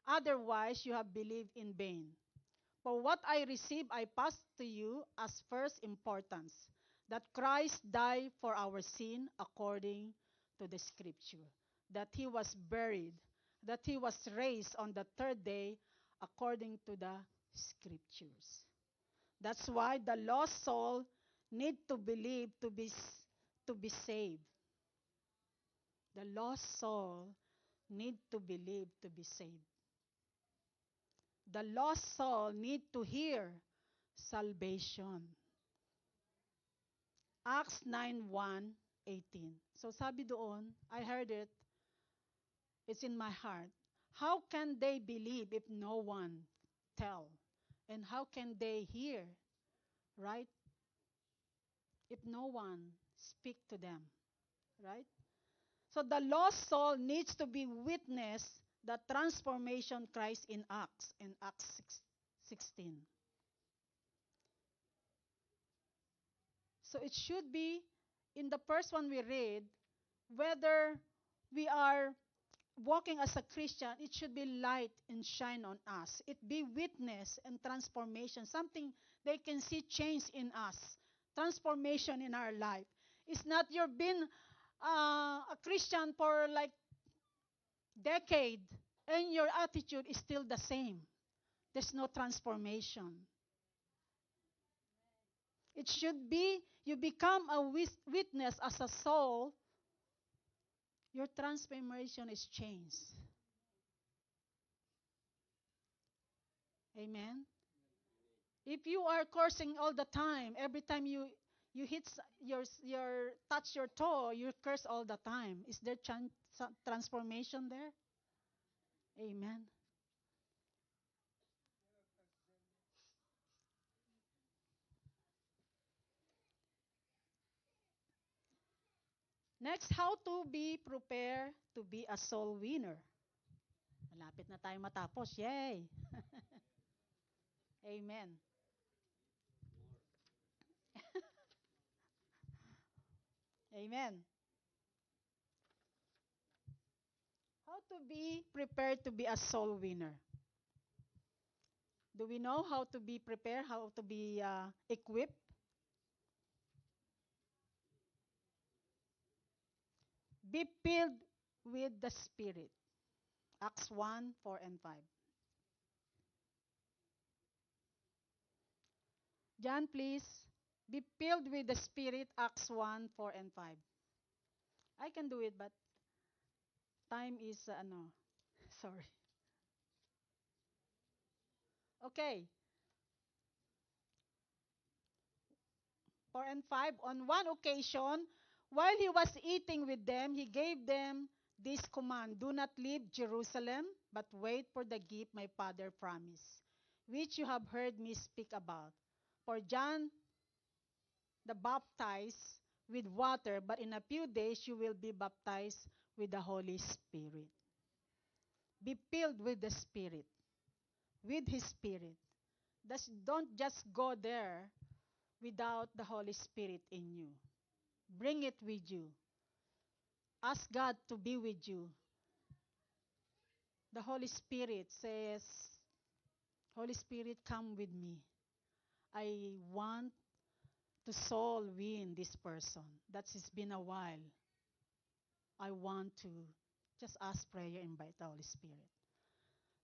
Otherwise you have believed in vain. For what I received I passed to you as first importance, that Christ died for our sin according to the scripture, that he was buried, that he was raised on the third day according to the scriptures. That's why the lost soul need to believe to be saved. The lost soul need to believe to be saved. The lost soul need to hear salvation. Acts 9:1-18. So sabi doon, I heard it. It's in my heart. How can they believe if no one tell? And how can they hear, right? If no one speak to them, right? So the lost soul needs to be witness the transformation Christ in Acts 16. So it should be, in the first one we read, whether we are walking as a Christian, it should be light and shine on us. It be witness and transformation, something they can see change in us, transformation in our life. It's not you've been a Christian for like decade and your attitude is still the same. There's no transformation. It should be you become a witness as a soul. Your transformation is changed. Amen. If you are cursing all the time, every time you hit your touch your toe, you curse all the time. Is there transformation there? Amen. Next, how to be prepared to be a soul winner. Malapit na tayo matapos. Yay! Amen. Amen. How to be prepared to be a soul winner? Do we know how to be prepared, how to be equipped? Be filled with the Spirit. Acts 1, 4, and 5. John, please. Be filled with the Spirit, Acts 1, 4, and 5. I can do it, but time is, sorry. Okay. 4 and 5. On one occasion, while he was eating with them, he gave them this command: do not leave Jerusalem, but wait for the gift my Father promised, which you have heard me speak about. For John the baptized with water, but in a few days you will be baptized with the Holy Spirit. Be filled with the Spirit, with His Spirit. Don't just go there without the Holy Spirit in you. Bring it with you. Ask God to be with you. The Holy Spirit says, Holy Spirit, come with me. I want to soul win this person. That's been a while. I want to just ask prayer, invite the Holy Spirit.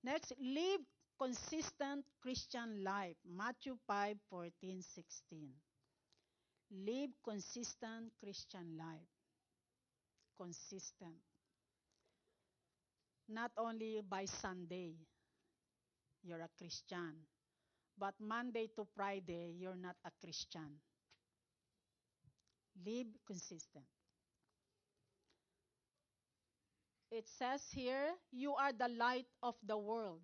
Next, live consistent Christian life. Matthew 5, 14, 16. Live consistent Christian life. Consistent. Not only by Sunday, you're a Christian. But Monday to Friday, you're not a Christian. Live consistent. It says here, you are the light of the world.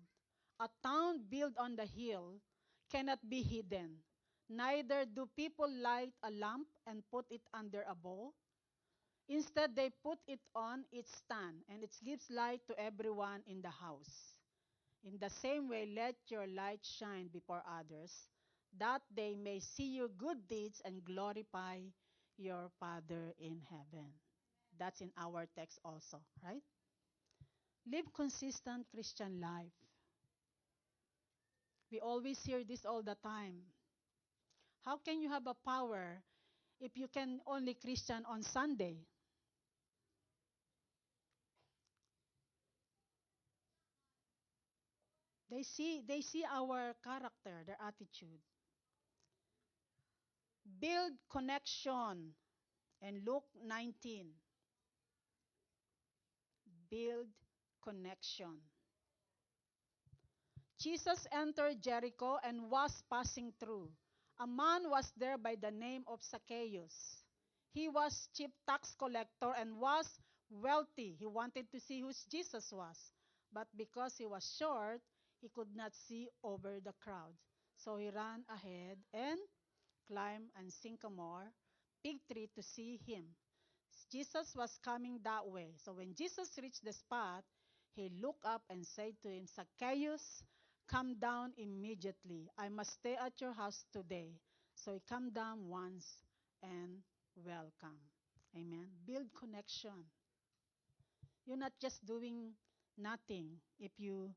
A town built on the hill cannot be hidden. Neither do people light a lamp and put it under a bowl. Instead, they put it on its stand, and it gives light to everyone in the house. In the same way, let your light shine before others, that they may see your good deeds and glorify your Father in heaven. That's in our text also, right? Live consistent Christian life. We always hear this all the time. How can you have a power if you can only Christian on Sunday? They see our character, their attitude. Build connection. And Luke 19. Build connection. Jesus entered Jericho and was passing through. A man was there by the name of Zacchaeus. He was chief tax collector and was wealthy. He wanted to see who Jesus was. But because he was short, He could not see over the crowds. So he ran ahead and climbed a sycamore fig tree to see him. Jesus was coming that way. So when Jesus reached the spot, he looked up and said to him, Zacchaeus, come down immediately. I must stay at your house today. So he come down once and welcome. Amen. Build connection. You're not just doing nothing if you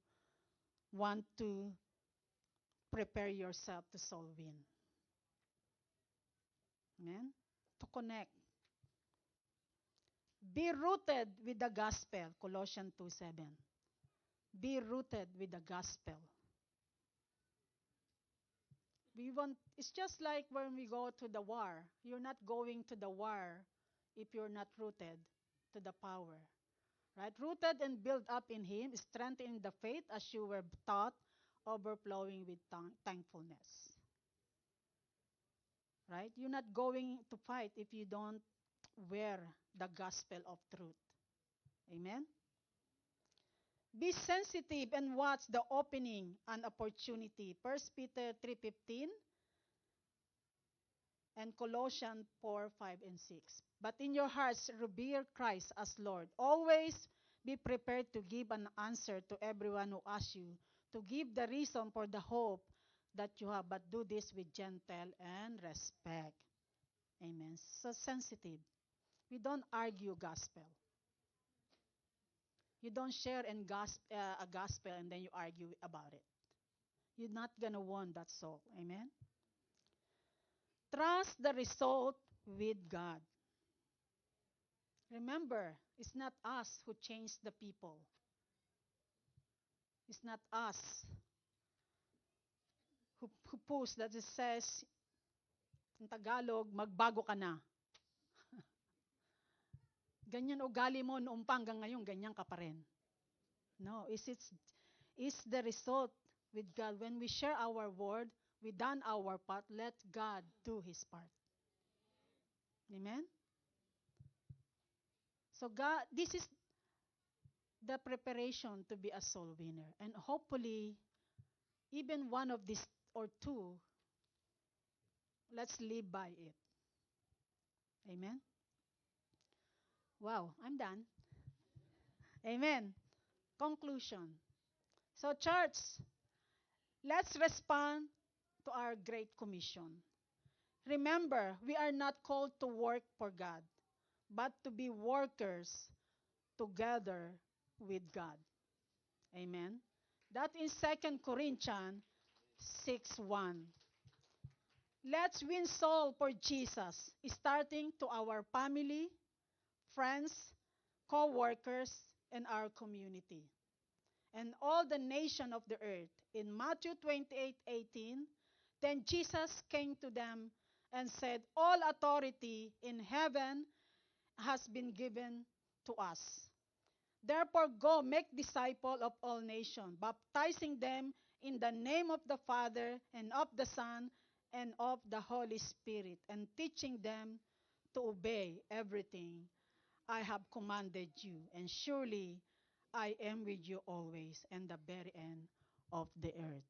want to prepare yourself to soul win. Amen. To connect. Be rooted with the gospel, Colossians 2:7. Be rooted with the gospel. It's just like when we go to the war. You're not going to the war if you're not rooted to the power. Right? Rooted and built up in Him, strengthened in the faith as you were taught, overflowing with thankfulness. Right? You're not going to fight if you don't wear the gospel of truth. Amen? Be sensitive and watch the opening and opportunity. 1 Peter 3:15 and Colossians 4:5-6. But in your hearts, revere Christ as Lord. Always be prepared to give an answer to everyone who asks you, to give the reason for the hope that you have, but do this with gentle and respect. Amen. So sensitive. We don't argue gospel. You don't share a gospel and then you argue about it. You're not going to want that soul. Amen? Trust the result with God. Remember, it's not us who changed the people. It's not us who push that it says, in Tagalog, magbago ka na. Ganyan ugali mo noong pa hanggang ngayon, ganyan ka pa rin. No, it's the result with God. When we share our word, we done our part, let God do His part. Amen? So God, this is the preparation to be a soul winner. And hopefully, even one of these or two, let's live by it. Amen? Wow, I'm done. Amen. Conclusion. So church, let's respond to our Great Commission. Remember, we are not called to work for God, but to be workers together with God. Amen. That is 2 Corinthians 6:1. Let's win soul for Jesus, starting to our family, friends, co-workers, and our community, and all the nation of the earth. In Matthew 28:18, then Jesus came to them and said, all authority in heaven has been given to us. Therefore, go make disciples of all nations, baptizing them in the name of the Father and of the Son and of the Holy Spirit, and teaching them to obey everything I have commanded you, and surely I am with you always, and the very end of the earth.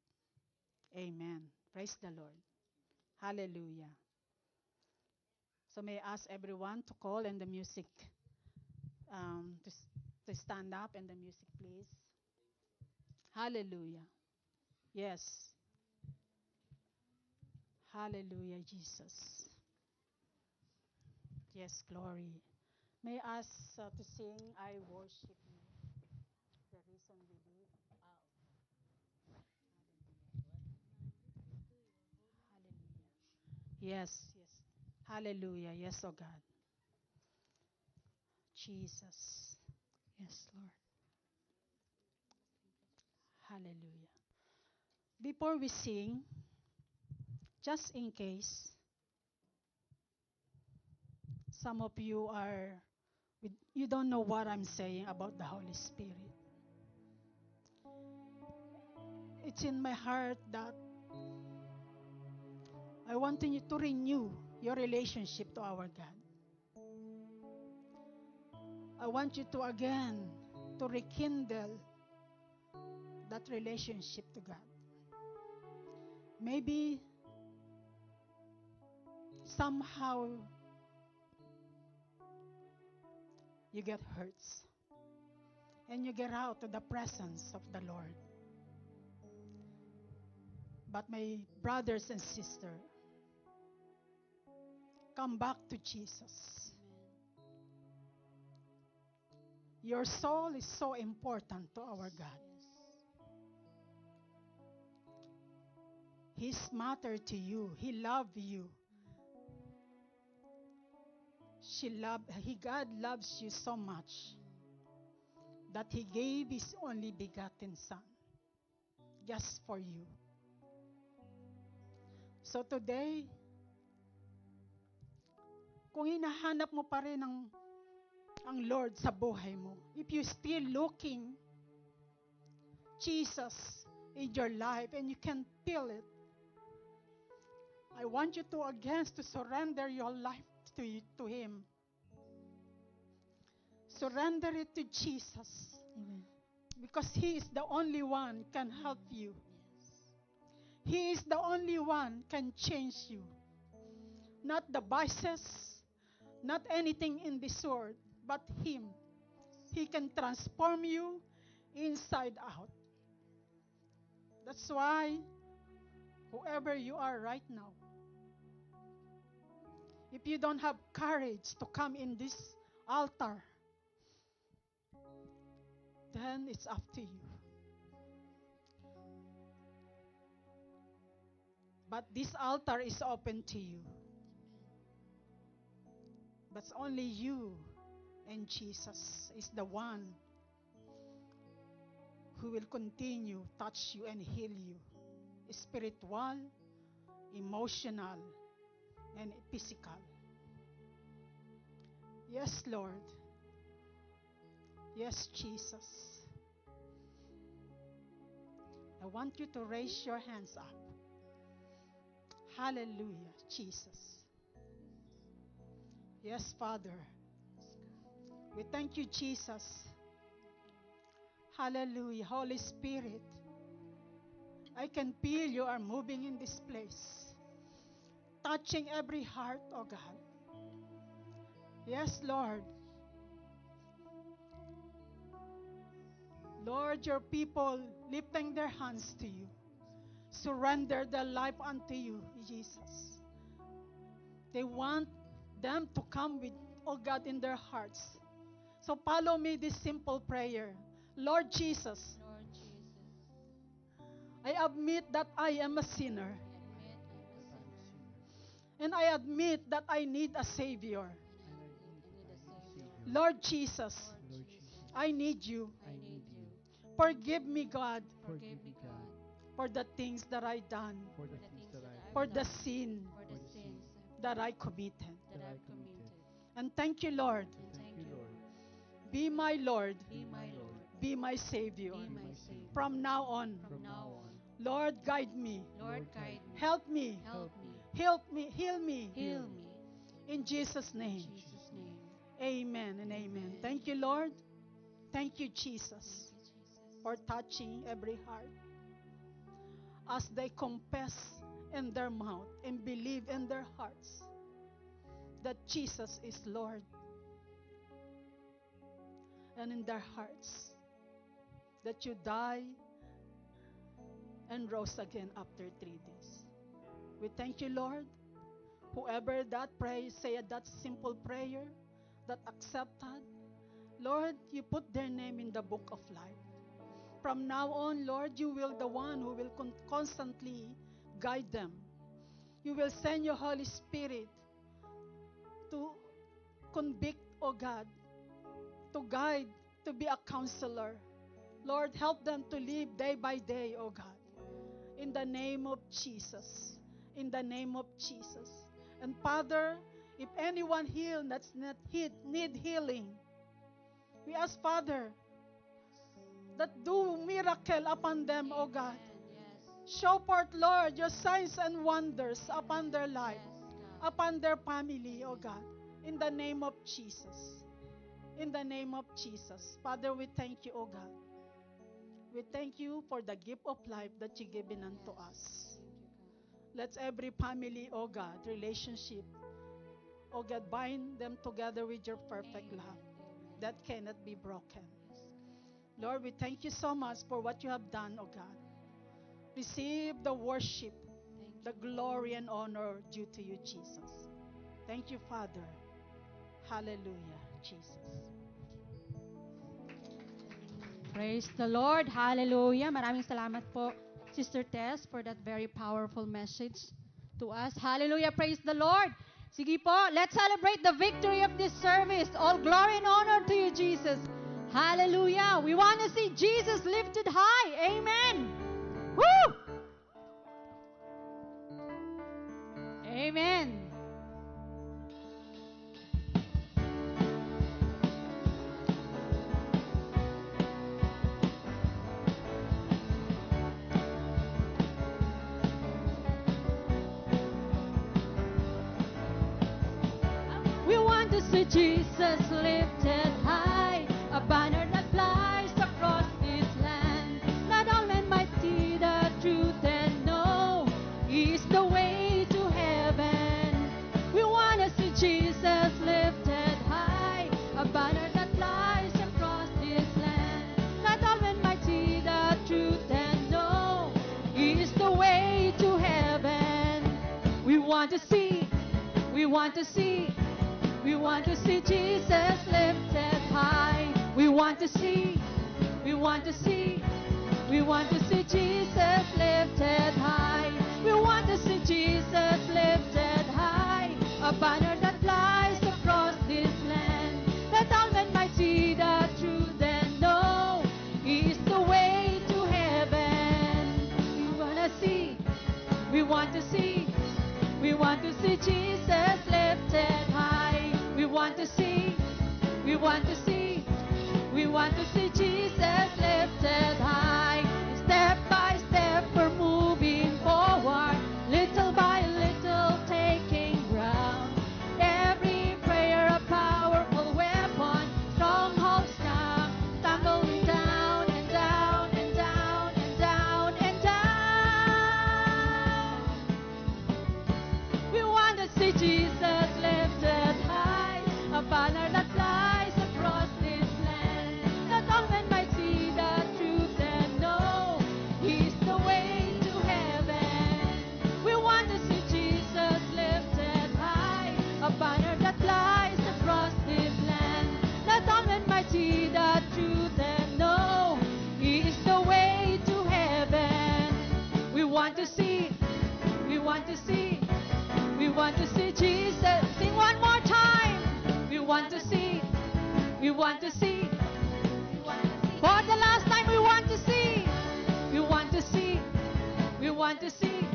Amen. Praise the Lord. Hallelujah. So may I ask everyone to call and the music, to stand up and the music, please. Hallelujah. Yes. Hallelujah, Jesus. Yes, glory. May I ask to sing, I worship you, the reason we live. Hallelujah. Yes, yes. Hallelujah. Yes, oh God. Jesus. Yes, Lord. Hallelujah. Before we sing, just in case, some of you you don't know what I'm saying about the Holy Spirit. It's in my heart that I want you to renew your relationship to our God. I want you to again to rekindle that relationship to God. Maybe somehow you get hurts and you get out of the presence of the Lord. But my brothers and sisters, come back to Jesus. Your soul is so important to our God. He's matter to you. He loved you. God loves you so much that He gave His only begotten Son just for you. So today, kung hinahanap mo pa rin ang Lord sa buhay mo, if you still looking Jesus in your life and you can feel it, I want you to again to surrender your life to Him. Surrender it to Jesus. Amen. Because He is the only one can help you. He is the only one can change you. Not the vices, not anything in this world, but Him. He can transform you inside out. That's why, whoever you are right now, if you don't have courage to come in this altar, then it's up to you. But this altar is open to you. But only you and Jesus is the one who will continue touch you and heal you. Spiritual, emotional, and physical. Yes, Lord. Yes, Jesus. I want you to raise your hands up. Hallelujah, Jesus. Yes, Father. We thank you, Jesus. Hallelujah. Holy Spirit, I can feel you are moving in this place, touching every heart, oh God. Yes, Lord. Lord, your people lifting their hands to you, surrender their life unto you, Jesus. They want them to come with, oh God, in their hearts. So follow me this simple prayer. Lord Jesus, Lord Jesus, I admit that I am a sinner. I admit I'm a sinner. And I admit that I need a Savior. I need a Savior. Lord Jesus, Lord Jesus, I need you. I need you. Forgive me, God, Forgive me, God, for the things that I done, for the things that I've for the done, sin for the sins that I committed. that I've committed. And thank you, Lord. And thank you, Lord. Be my Lord. Be my Lord. Be my Savior. Be my Savior. From now on, From now on, Lord, guide me. Lord, guide me. Help me. Help me. Help me. Heal me. Heal me. In Jesus' In name. Jesus' name. Amen and amen. Thank you, Lord. Thank you, Jesus, for touching every heart as they confess in their mouth and believe in their hearts that Jesus is Lord, and in their hearts that you died and rose again after 3 days. We thank you, Lord. Whoever that pray, say that simple prayer that accepted, Lord, you put their name in the book of life. From now on, Lord, you will the one who will constantly guide them. You will send your Holy Spirit to convict, oh God, to guide, to be a counselor. Lord, help them to live day by day, oh God. In the name of Jesus. In the name of Jesus. And Father, if anyone here that's not need healing, we ask, Father, that do miracle upon them, oh God. Yes. Show forth, Lord, your signs and wonders upon their life, Yes, God. upon their family, oh God. In the name of Jesus. In the name of Jesus. Father, we thank you, oh God. We thank you for the gift of life that you given unto us. Let every family, O God, relationship, O God, bind them together with your perfect love that cannot be broken. Lord, we thank you so much for what you have done, O God. Receive the worship, the glory and honor due to you, Jesus. Thank you, Father. Hallelujah, Jesus. Praise the Lord. Hallelujah. Maraming salamat po, Sister Tess, for that very powerful message to us. Hallelujah. Praise the Lord. Sige po, let's celebrate the victory of this service. All glory and honor to you, Jesus. Hallelujah. We want to see Jesus lifted high. Amen. Woo! Amen. We want to see Jesus lifted high, a banner that flies across this land, that all men might see the truth and know He is the way to heaven. We want to see Jesus lifted high, a banner that flies across this land, that all men might see the truth and know He is the way to heaven. We want to see, we want to see. We want to see Jesus lifted high. We want to see, we want to see, we want to see Jesus lifted high. We want to see Jesus lifted high, a banner that flies across this land, that all men might see the truth and know He is the way to heaven. We want to see, we want to see, we want to see Jesus lifted high. We want to see, we want to see, we want to see Jesus lifted high. Step by step we're moving forward, little by little taking ground. Every prayer a powerful weapon, strongholds now tumbling down and down and down and down and down. We want to see Jesus lifted high, a banner that flies across this land, that all men might see the truth and know He's the way to heaven. We want to see Jesus lifted high, a banner that flies across this land, that all men might see the truth and know He is the way to heaven. We want to see, we want to see, we want to see Jesus. Sing one more time. We want to see, we want to see. For the last time, we want to see, we want to see, we want to see,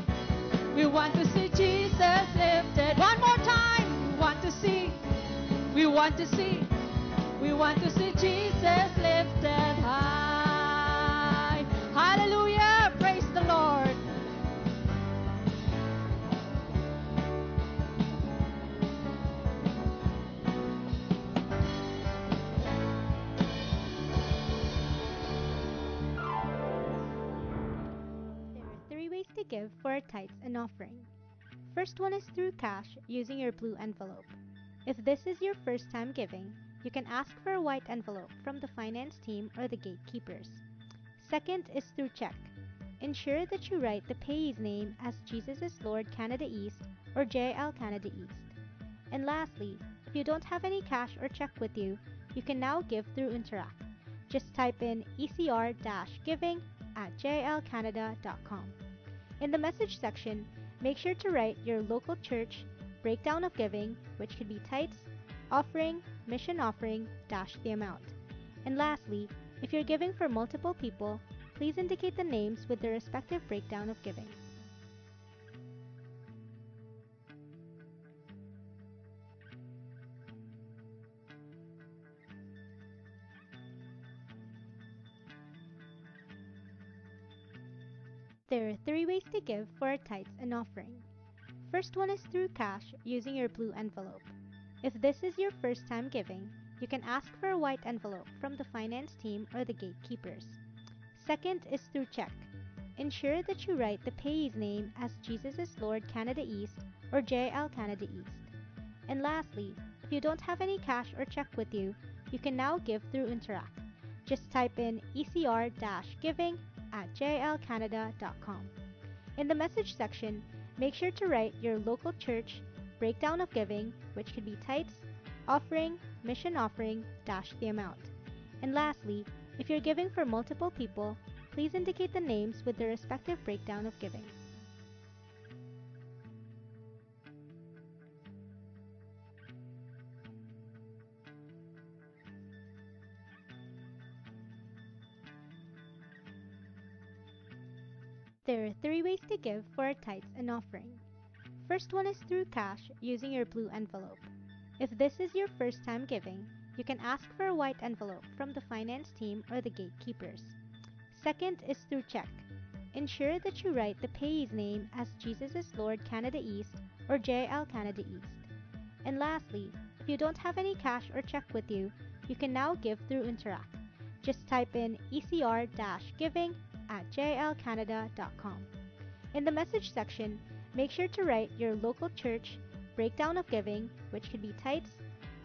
we want to see Jesus lifted. One more time. We want to see, we want to see, we want to see Jesus lifted high. Hallelujah. Praise the Lord. There are three ways to give for a tithes and offering. First one is through cash using your blue envelope. If this is your first time giving, you can ask for a white envelope from the finance team or the gatekeepers. Second is through check. Ensure that you write the payee's name as Jesus is Lord Canada East or JL Canada East. And lastly, if you don't have any cash or check with you, you can now give through Interact. Just type in ecr-giving@jlcanada.com. In the message section, make sure to write your local church, breakdown of giving, which could be tithes, offering, mission offering, the amount. And lastly, if you're giving for multiple people, please indicate the names with the respective breakdown of giving. There are three ways to give for a tithes and offering. First one is through cash using your blue envelope. If this is your first time giving, you can ask for a white envelope from the finance team or the gatekeepers. Second is through check. Ensure that you write the payee's name as Jesus is Lord Canada East or JL Canada East. And lastly, if you don't have any cash or check with you, you can now give through Interact. Just type in ecr-giving@jlcanada.com. In the message section, make sure to write your local church, breakdown of giving, which could be tithes, offering, mission offering, dash the amount. And lastly, if you're giving for multiple people, please indicate the names with the respective breakdown of giving. There are 3 ways to give for a tithes and offering. First one is through cash using your blue envelope. If this is your first time giving, you can ask for a white envelope from the finance team or the gatekeepers. Second is through check. Ensure that you write the payee's name as Jesus is Lord Canada East or JL Canada East. And lastly, if you don't have any cash or check with you, you can now give through Interact. Just type in ecr-giving@jlcanada.com. In the message section, make sure to write your local church, breakdown of giving, which could be tithes,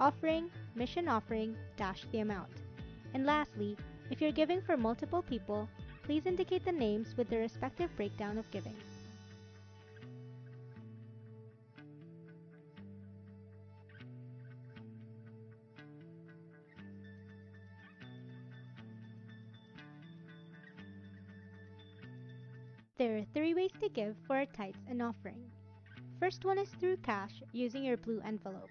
offering, mission offering, dash the amount. And lastly, if you're giving for multiple people, please indicate the names with the respective breakdown of giving. There are 3 ways to give for a tithes and offering. First one is through cash using your blue envelope.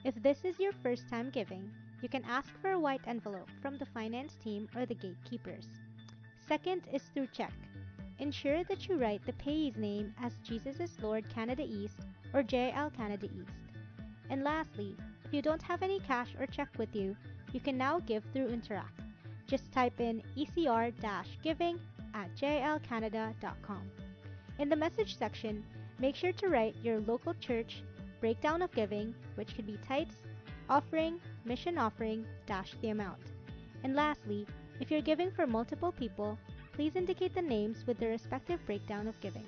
If this is your first time giving, you can ask for a white envelope from the finance team or the gatekeepers. Second is through check. Ensure that you write the payee's name as Jesus is Lord Canada East or JL Canada East. And lastly, if you don't have any cash or check with you, you can now give through Interact. Just type in ecr-giving@jlcanada.com. In the message section, make sure to write your local church, breakdown of giving, which could be tithes, offering, mission offering, dash the amount. And lastly, if you're giving for multiple people, please indicate the names with the respective breakdown of giving.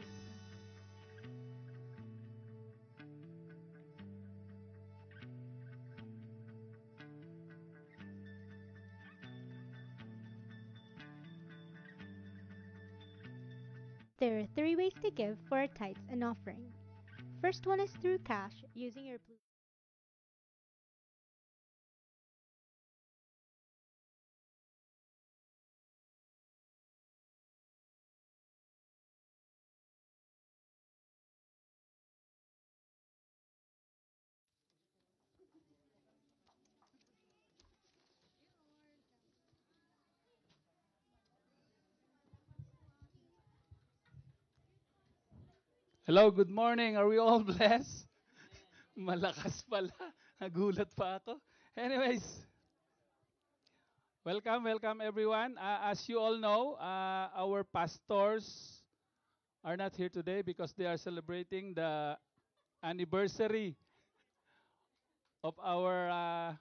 There are 3 ways to give for a tithes and offering. First one is through cash using your blue. Hello, good morning. Are we all blessed? Malakas pala. Nagulat pa ako. Anyways, welcome everyone. As you all know, our pastors are not here today because they are celebrating the anniversary of our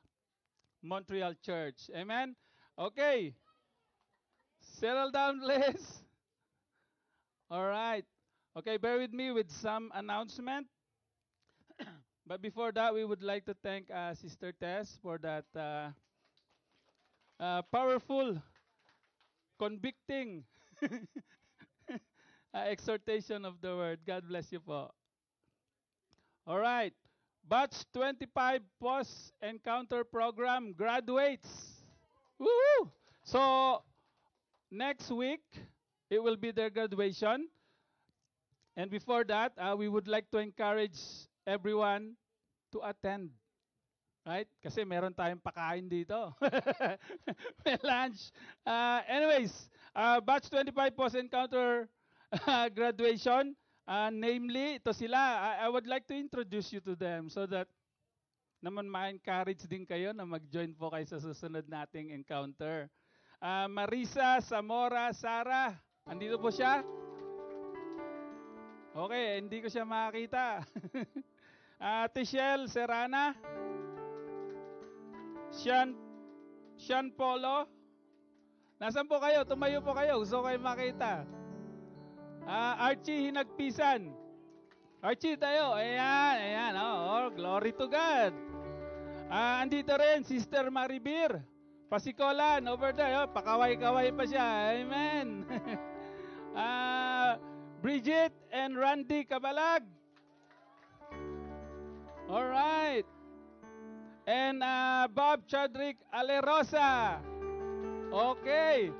Montreal church. Amen? Okay. Settle down, please. All right. Okay, bear with me with some announcement. But before that, we would like to thank Sister Tess for that powerful, convicting exhortation of the word. God bless you po. All right. Batch 25 Post Encounter Program graduates. Woo! So, next week, it will be their graduation. And before that, we would like to encourage everyone to attend. Right? Kasi meron tayong pakain dito. May lunch. Anyways, Batch 25 Post-Encounter graduation. Namely, ito sila. I would like to introduce you to them so that naman ma-encourage din kayo na mag-join po kayo sa susunod nating encounter. Marisa Zamora Sara. Andito po siya? Okay, hindi ko siya makakita. Tichelle Serrana. Sean Polo. Nasaan po kayo? Tumayo po kayo. Gusto ko kayo makita. Archie Hinagpisan. Archie tayo. Ayan, ayan. Oh, glory to God. Andito rin, Sister Maribir. Pasikolan, over there. Oh, pakaway-kaway pa siya. Amen. Bridget and Randy Kabalag. Alright. And Bob Chadrick Alerosa. Okay.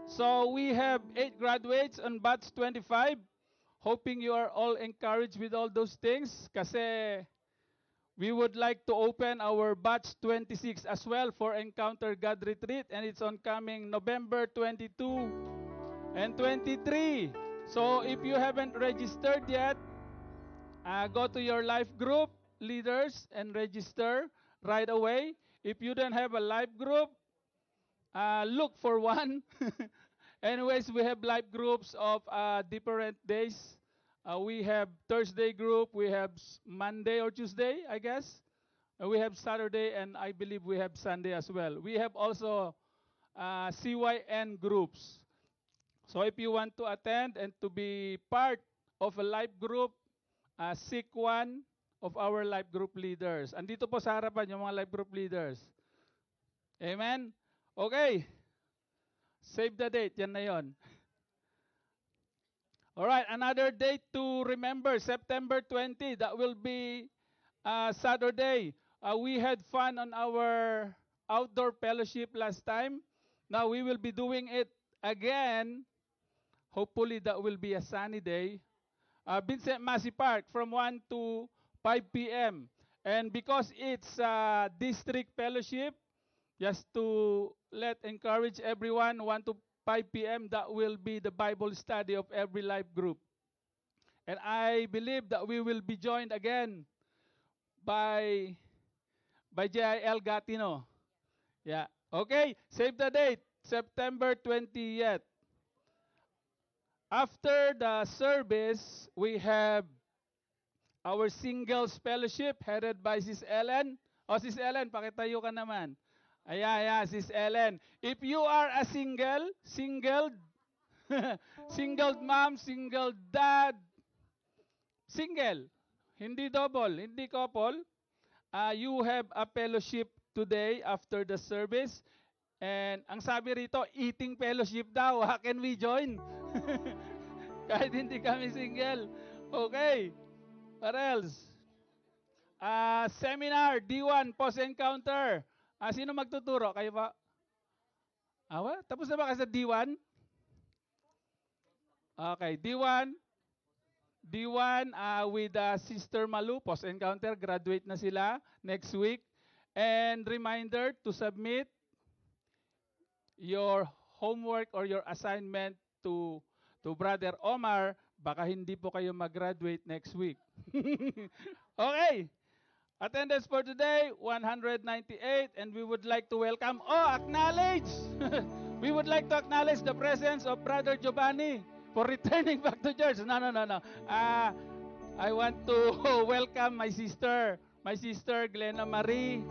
So we have 8 graduates on batch 25. Hoping you are all encouraged with all those things. Kasi we would like to open our batch 26 as well for Encounter God Retreat. And it's on coming November 22 and 23. So if you haven't registered yet, go to your life group leaders and register right away. If you don't have a life group, look for one. Anyways, we have life groups of different days. We have Thursday group, we have Monday or Tuesday, I guess. We have Saturday, and I believe we have Sunday as well. We have also CYN groups. So if you want to attend and to be part of a life group, seek one of our life group leaders. Andito po sa harapan yung mga life group leaders. Amen? Okay. Save the date. Yan na yon. Alright, another date to remember, September 20. That will be Saturday. We had fun on our outdoor fellowship last time. Now we will be doing it again. Hopefully that will be a sunny day. Vincent Massey Park from 1 to 5 p.m. And because it's district fellowship, just to encourage everyone, 1 to 5 p.m., that will be the Bible study of every life group. And I believe that we will be joined again by JIL Gatino. Yeah. Okay, save the date, September 20th. After the service, we have our singles fellowship headed by Sis Ellen. Sis Ellen, pakitayo ka naman. Ayan, Sis Ellen. If you are a single mom, single dad, single, hindi double, hindi couple, you have a fellowship today after the service. And ang sabi rito, eating fellowship daw. Can we join? Kahit hindi kami single. Okay. What else? Seminar, D1, post-encounter. Sino magtuturo? Kayo pa? Tapos na ba kayo sa D1? Okay, D1 with Sister Malu, post-encounter, graduate na sila next week. And reminder to submit your homework or your assignment to Brother Omar, baka hindi po kayo mag-graduate next week. Okay. Attendance for today, 198, and we would like to welcome, acknowledge! We would like to acknowledge the presence of Brother Giovanni for returning back to church. No. I want to welcome my sister Glenna Marie.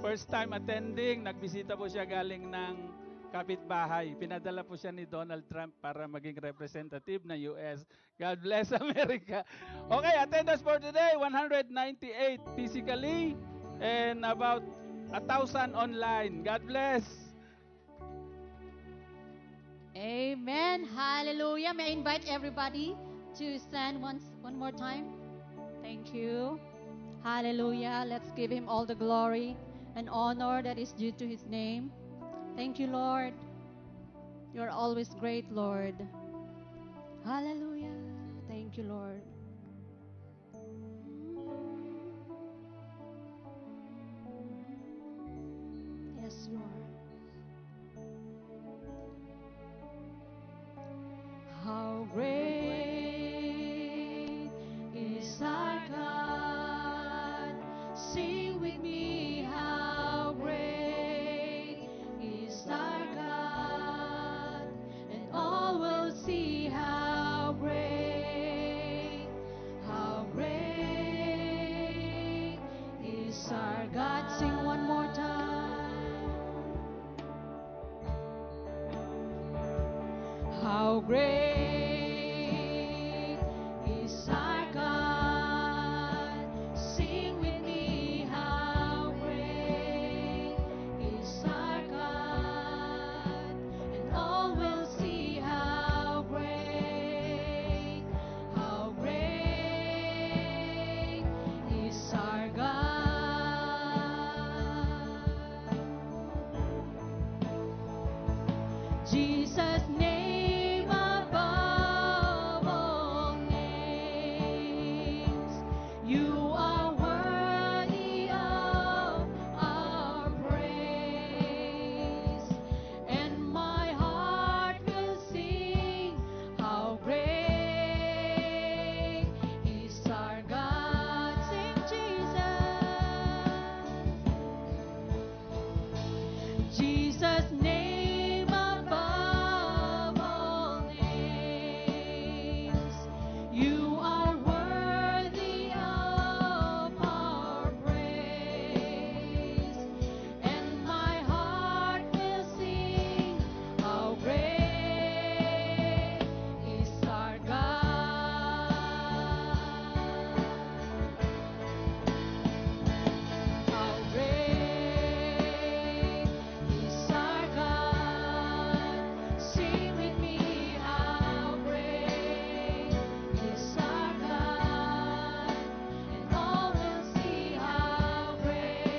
First time attending, nagbisita po siya galing ng kapitbahay. Pinadala po siya ni Donald Trump para maging representative ng US. God bless America. Okay, attendance for today, 198 physically and about 1,000 online. God bless. Amen. Hallelujah. May I invite everybody to stand one more time? Thank you. Hallelujah. Let's give him all the glory and honor that is due to his name. Thank you, Lord. You are always great, Lord. Hallelujah. Thank you, Lord. Yes, Lord. How great is our God. Sing with me, how great is our God. And all will see how great is our God. Sing one more time. great is our God. Sing with me, how great is our God. And all will see how great is our God. Jesus' name above all names. You are worthy of our praise. And my heart will sing how great is our God. Sing Jesus. Jesus' name above all names. You are worthy of our praise. And my heart will sing how great is our God. How great is our God. Sing with me, how great is our God. And all will see how great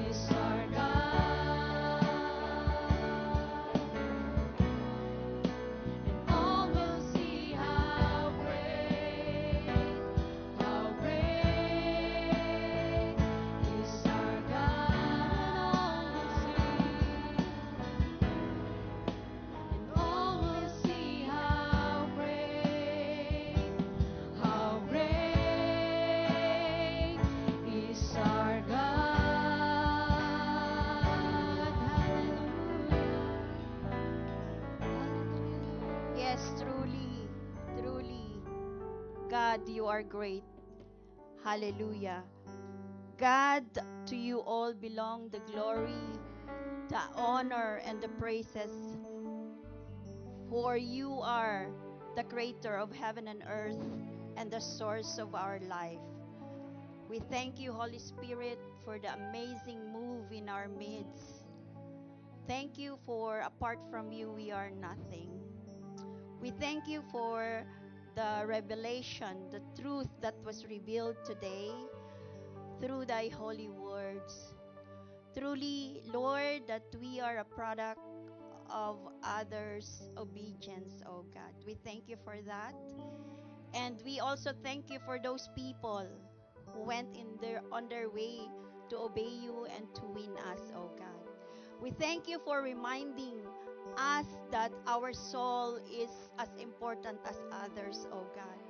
is our God. And all will see how great is our God. And all will see how great is our God. Hallelujah. Yes, truly, truly, God, you are great. Hallelujah. God, to you all belong the glory, the honor, and the praises. For you are the creator of heaven and earth and the source of our life. We thank you, Holy Spirit, for the amazing move in our midst. Thank you for apart from you, we are nothing. We thank you for the revelation, the truth that was revealed today through thy holy words. Truly, Lord, that we are a product of others' obedience, oh God. We thank you for that. And we also thank you for those people who went on their way to obey you and to win us, oh God. We thank you for reminding us that our soul is as important as others, oh God.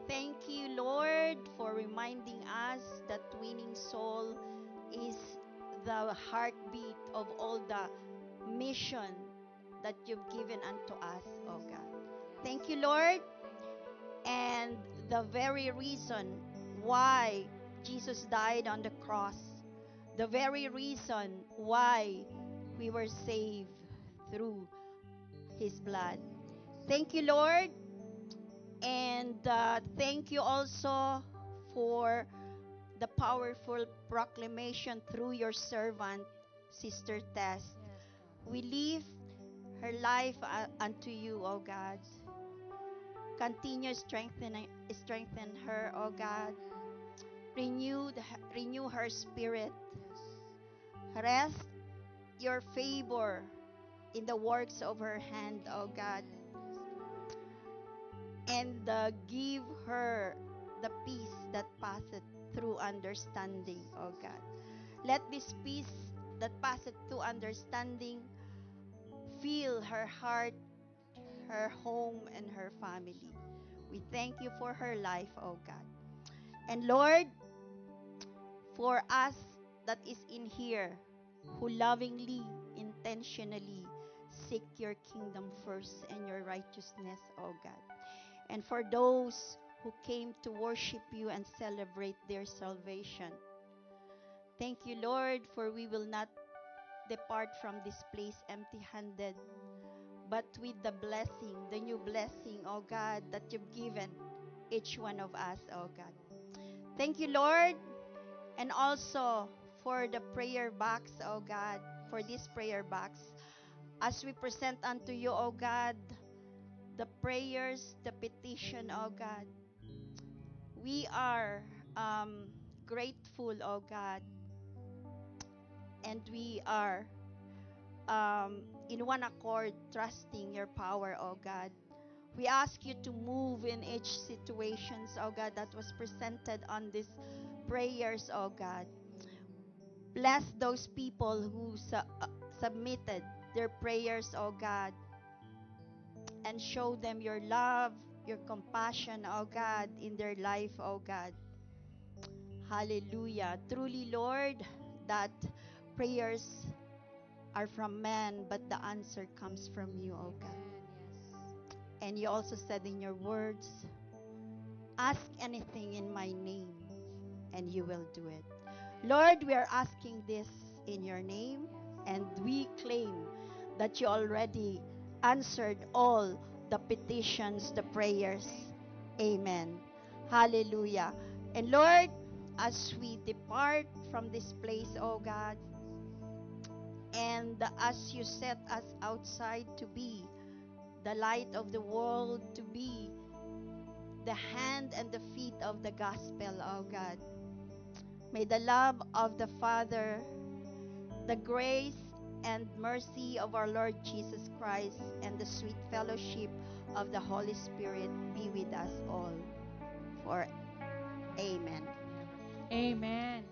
Thank you, Lord, for reminding us that winning soul is the heartbeat of all the mission that you've given unto us, oh God. Thank you, Lord. And the very reason why Jesus died on the cross, the very reason why we were saved through his blood. Thank you, Lord. And thank you also for the powerful proclamation through your servant, Sister Tess. We leave her life unto you, O God. Continue strengthen her, O God. Renew her spirit. Rest your favor in the works of her hand, O God. And give her the peace that passeth through understanding, O God. Let this peace that passeth through understanding fill her heart, her home, and her family. We thank you for her life, O God. And Lord, for us that is in here, who lovingly, intentionally seek your kingdom first and your righteousness, O God. And for those who came to worship you and celebrate their salvation. Thank you, Lord, for we will not depart from this place empty-handed, but with the blessing, the new blessing, oh God, that you've given each one of us, oh God. Thank you, Lord, and also for the prayer box, oh God, for this prayer box. As we present unto you, oh God, the prayers, the petition, oh God, we are grateful, oh God, and we are in one accord, trusting your power, oh God. We ask you to move in each situations, oh God, that was presented on these prayers, oh God. Bless those people who submitted their prayers, oh God, and show them your love, your compassion, oh God, in their life, oh God. Hallelujah. Truly, Lord, that prayers are from man, but the answer comes from you, oh God. And you also said in your words, ask anything in my name, and you will do it. Lord, we are asking this in your name, and we claim that you already answered all the petitions, the prayers. Amen. Hallelujah. And Lord, as we depart from this place, oh God, and as you set us outside to be the light of the world, to be the hand and the feet of the gospel, oh God, may the love of the Father, the grace and mercy of our Lord Jesus Christ, and the sweet fellowship of the Holy Spirit be with us all. For Amen. Amen.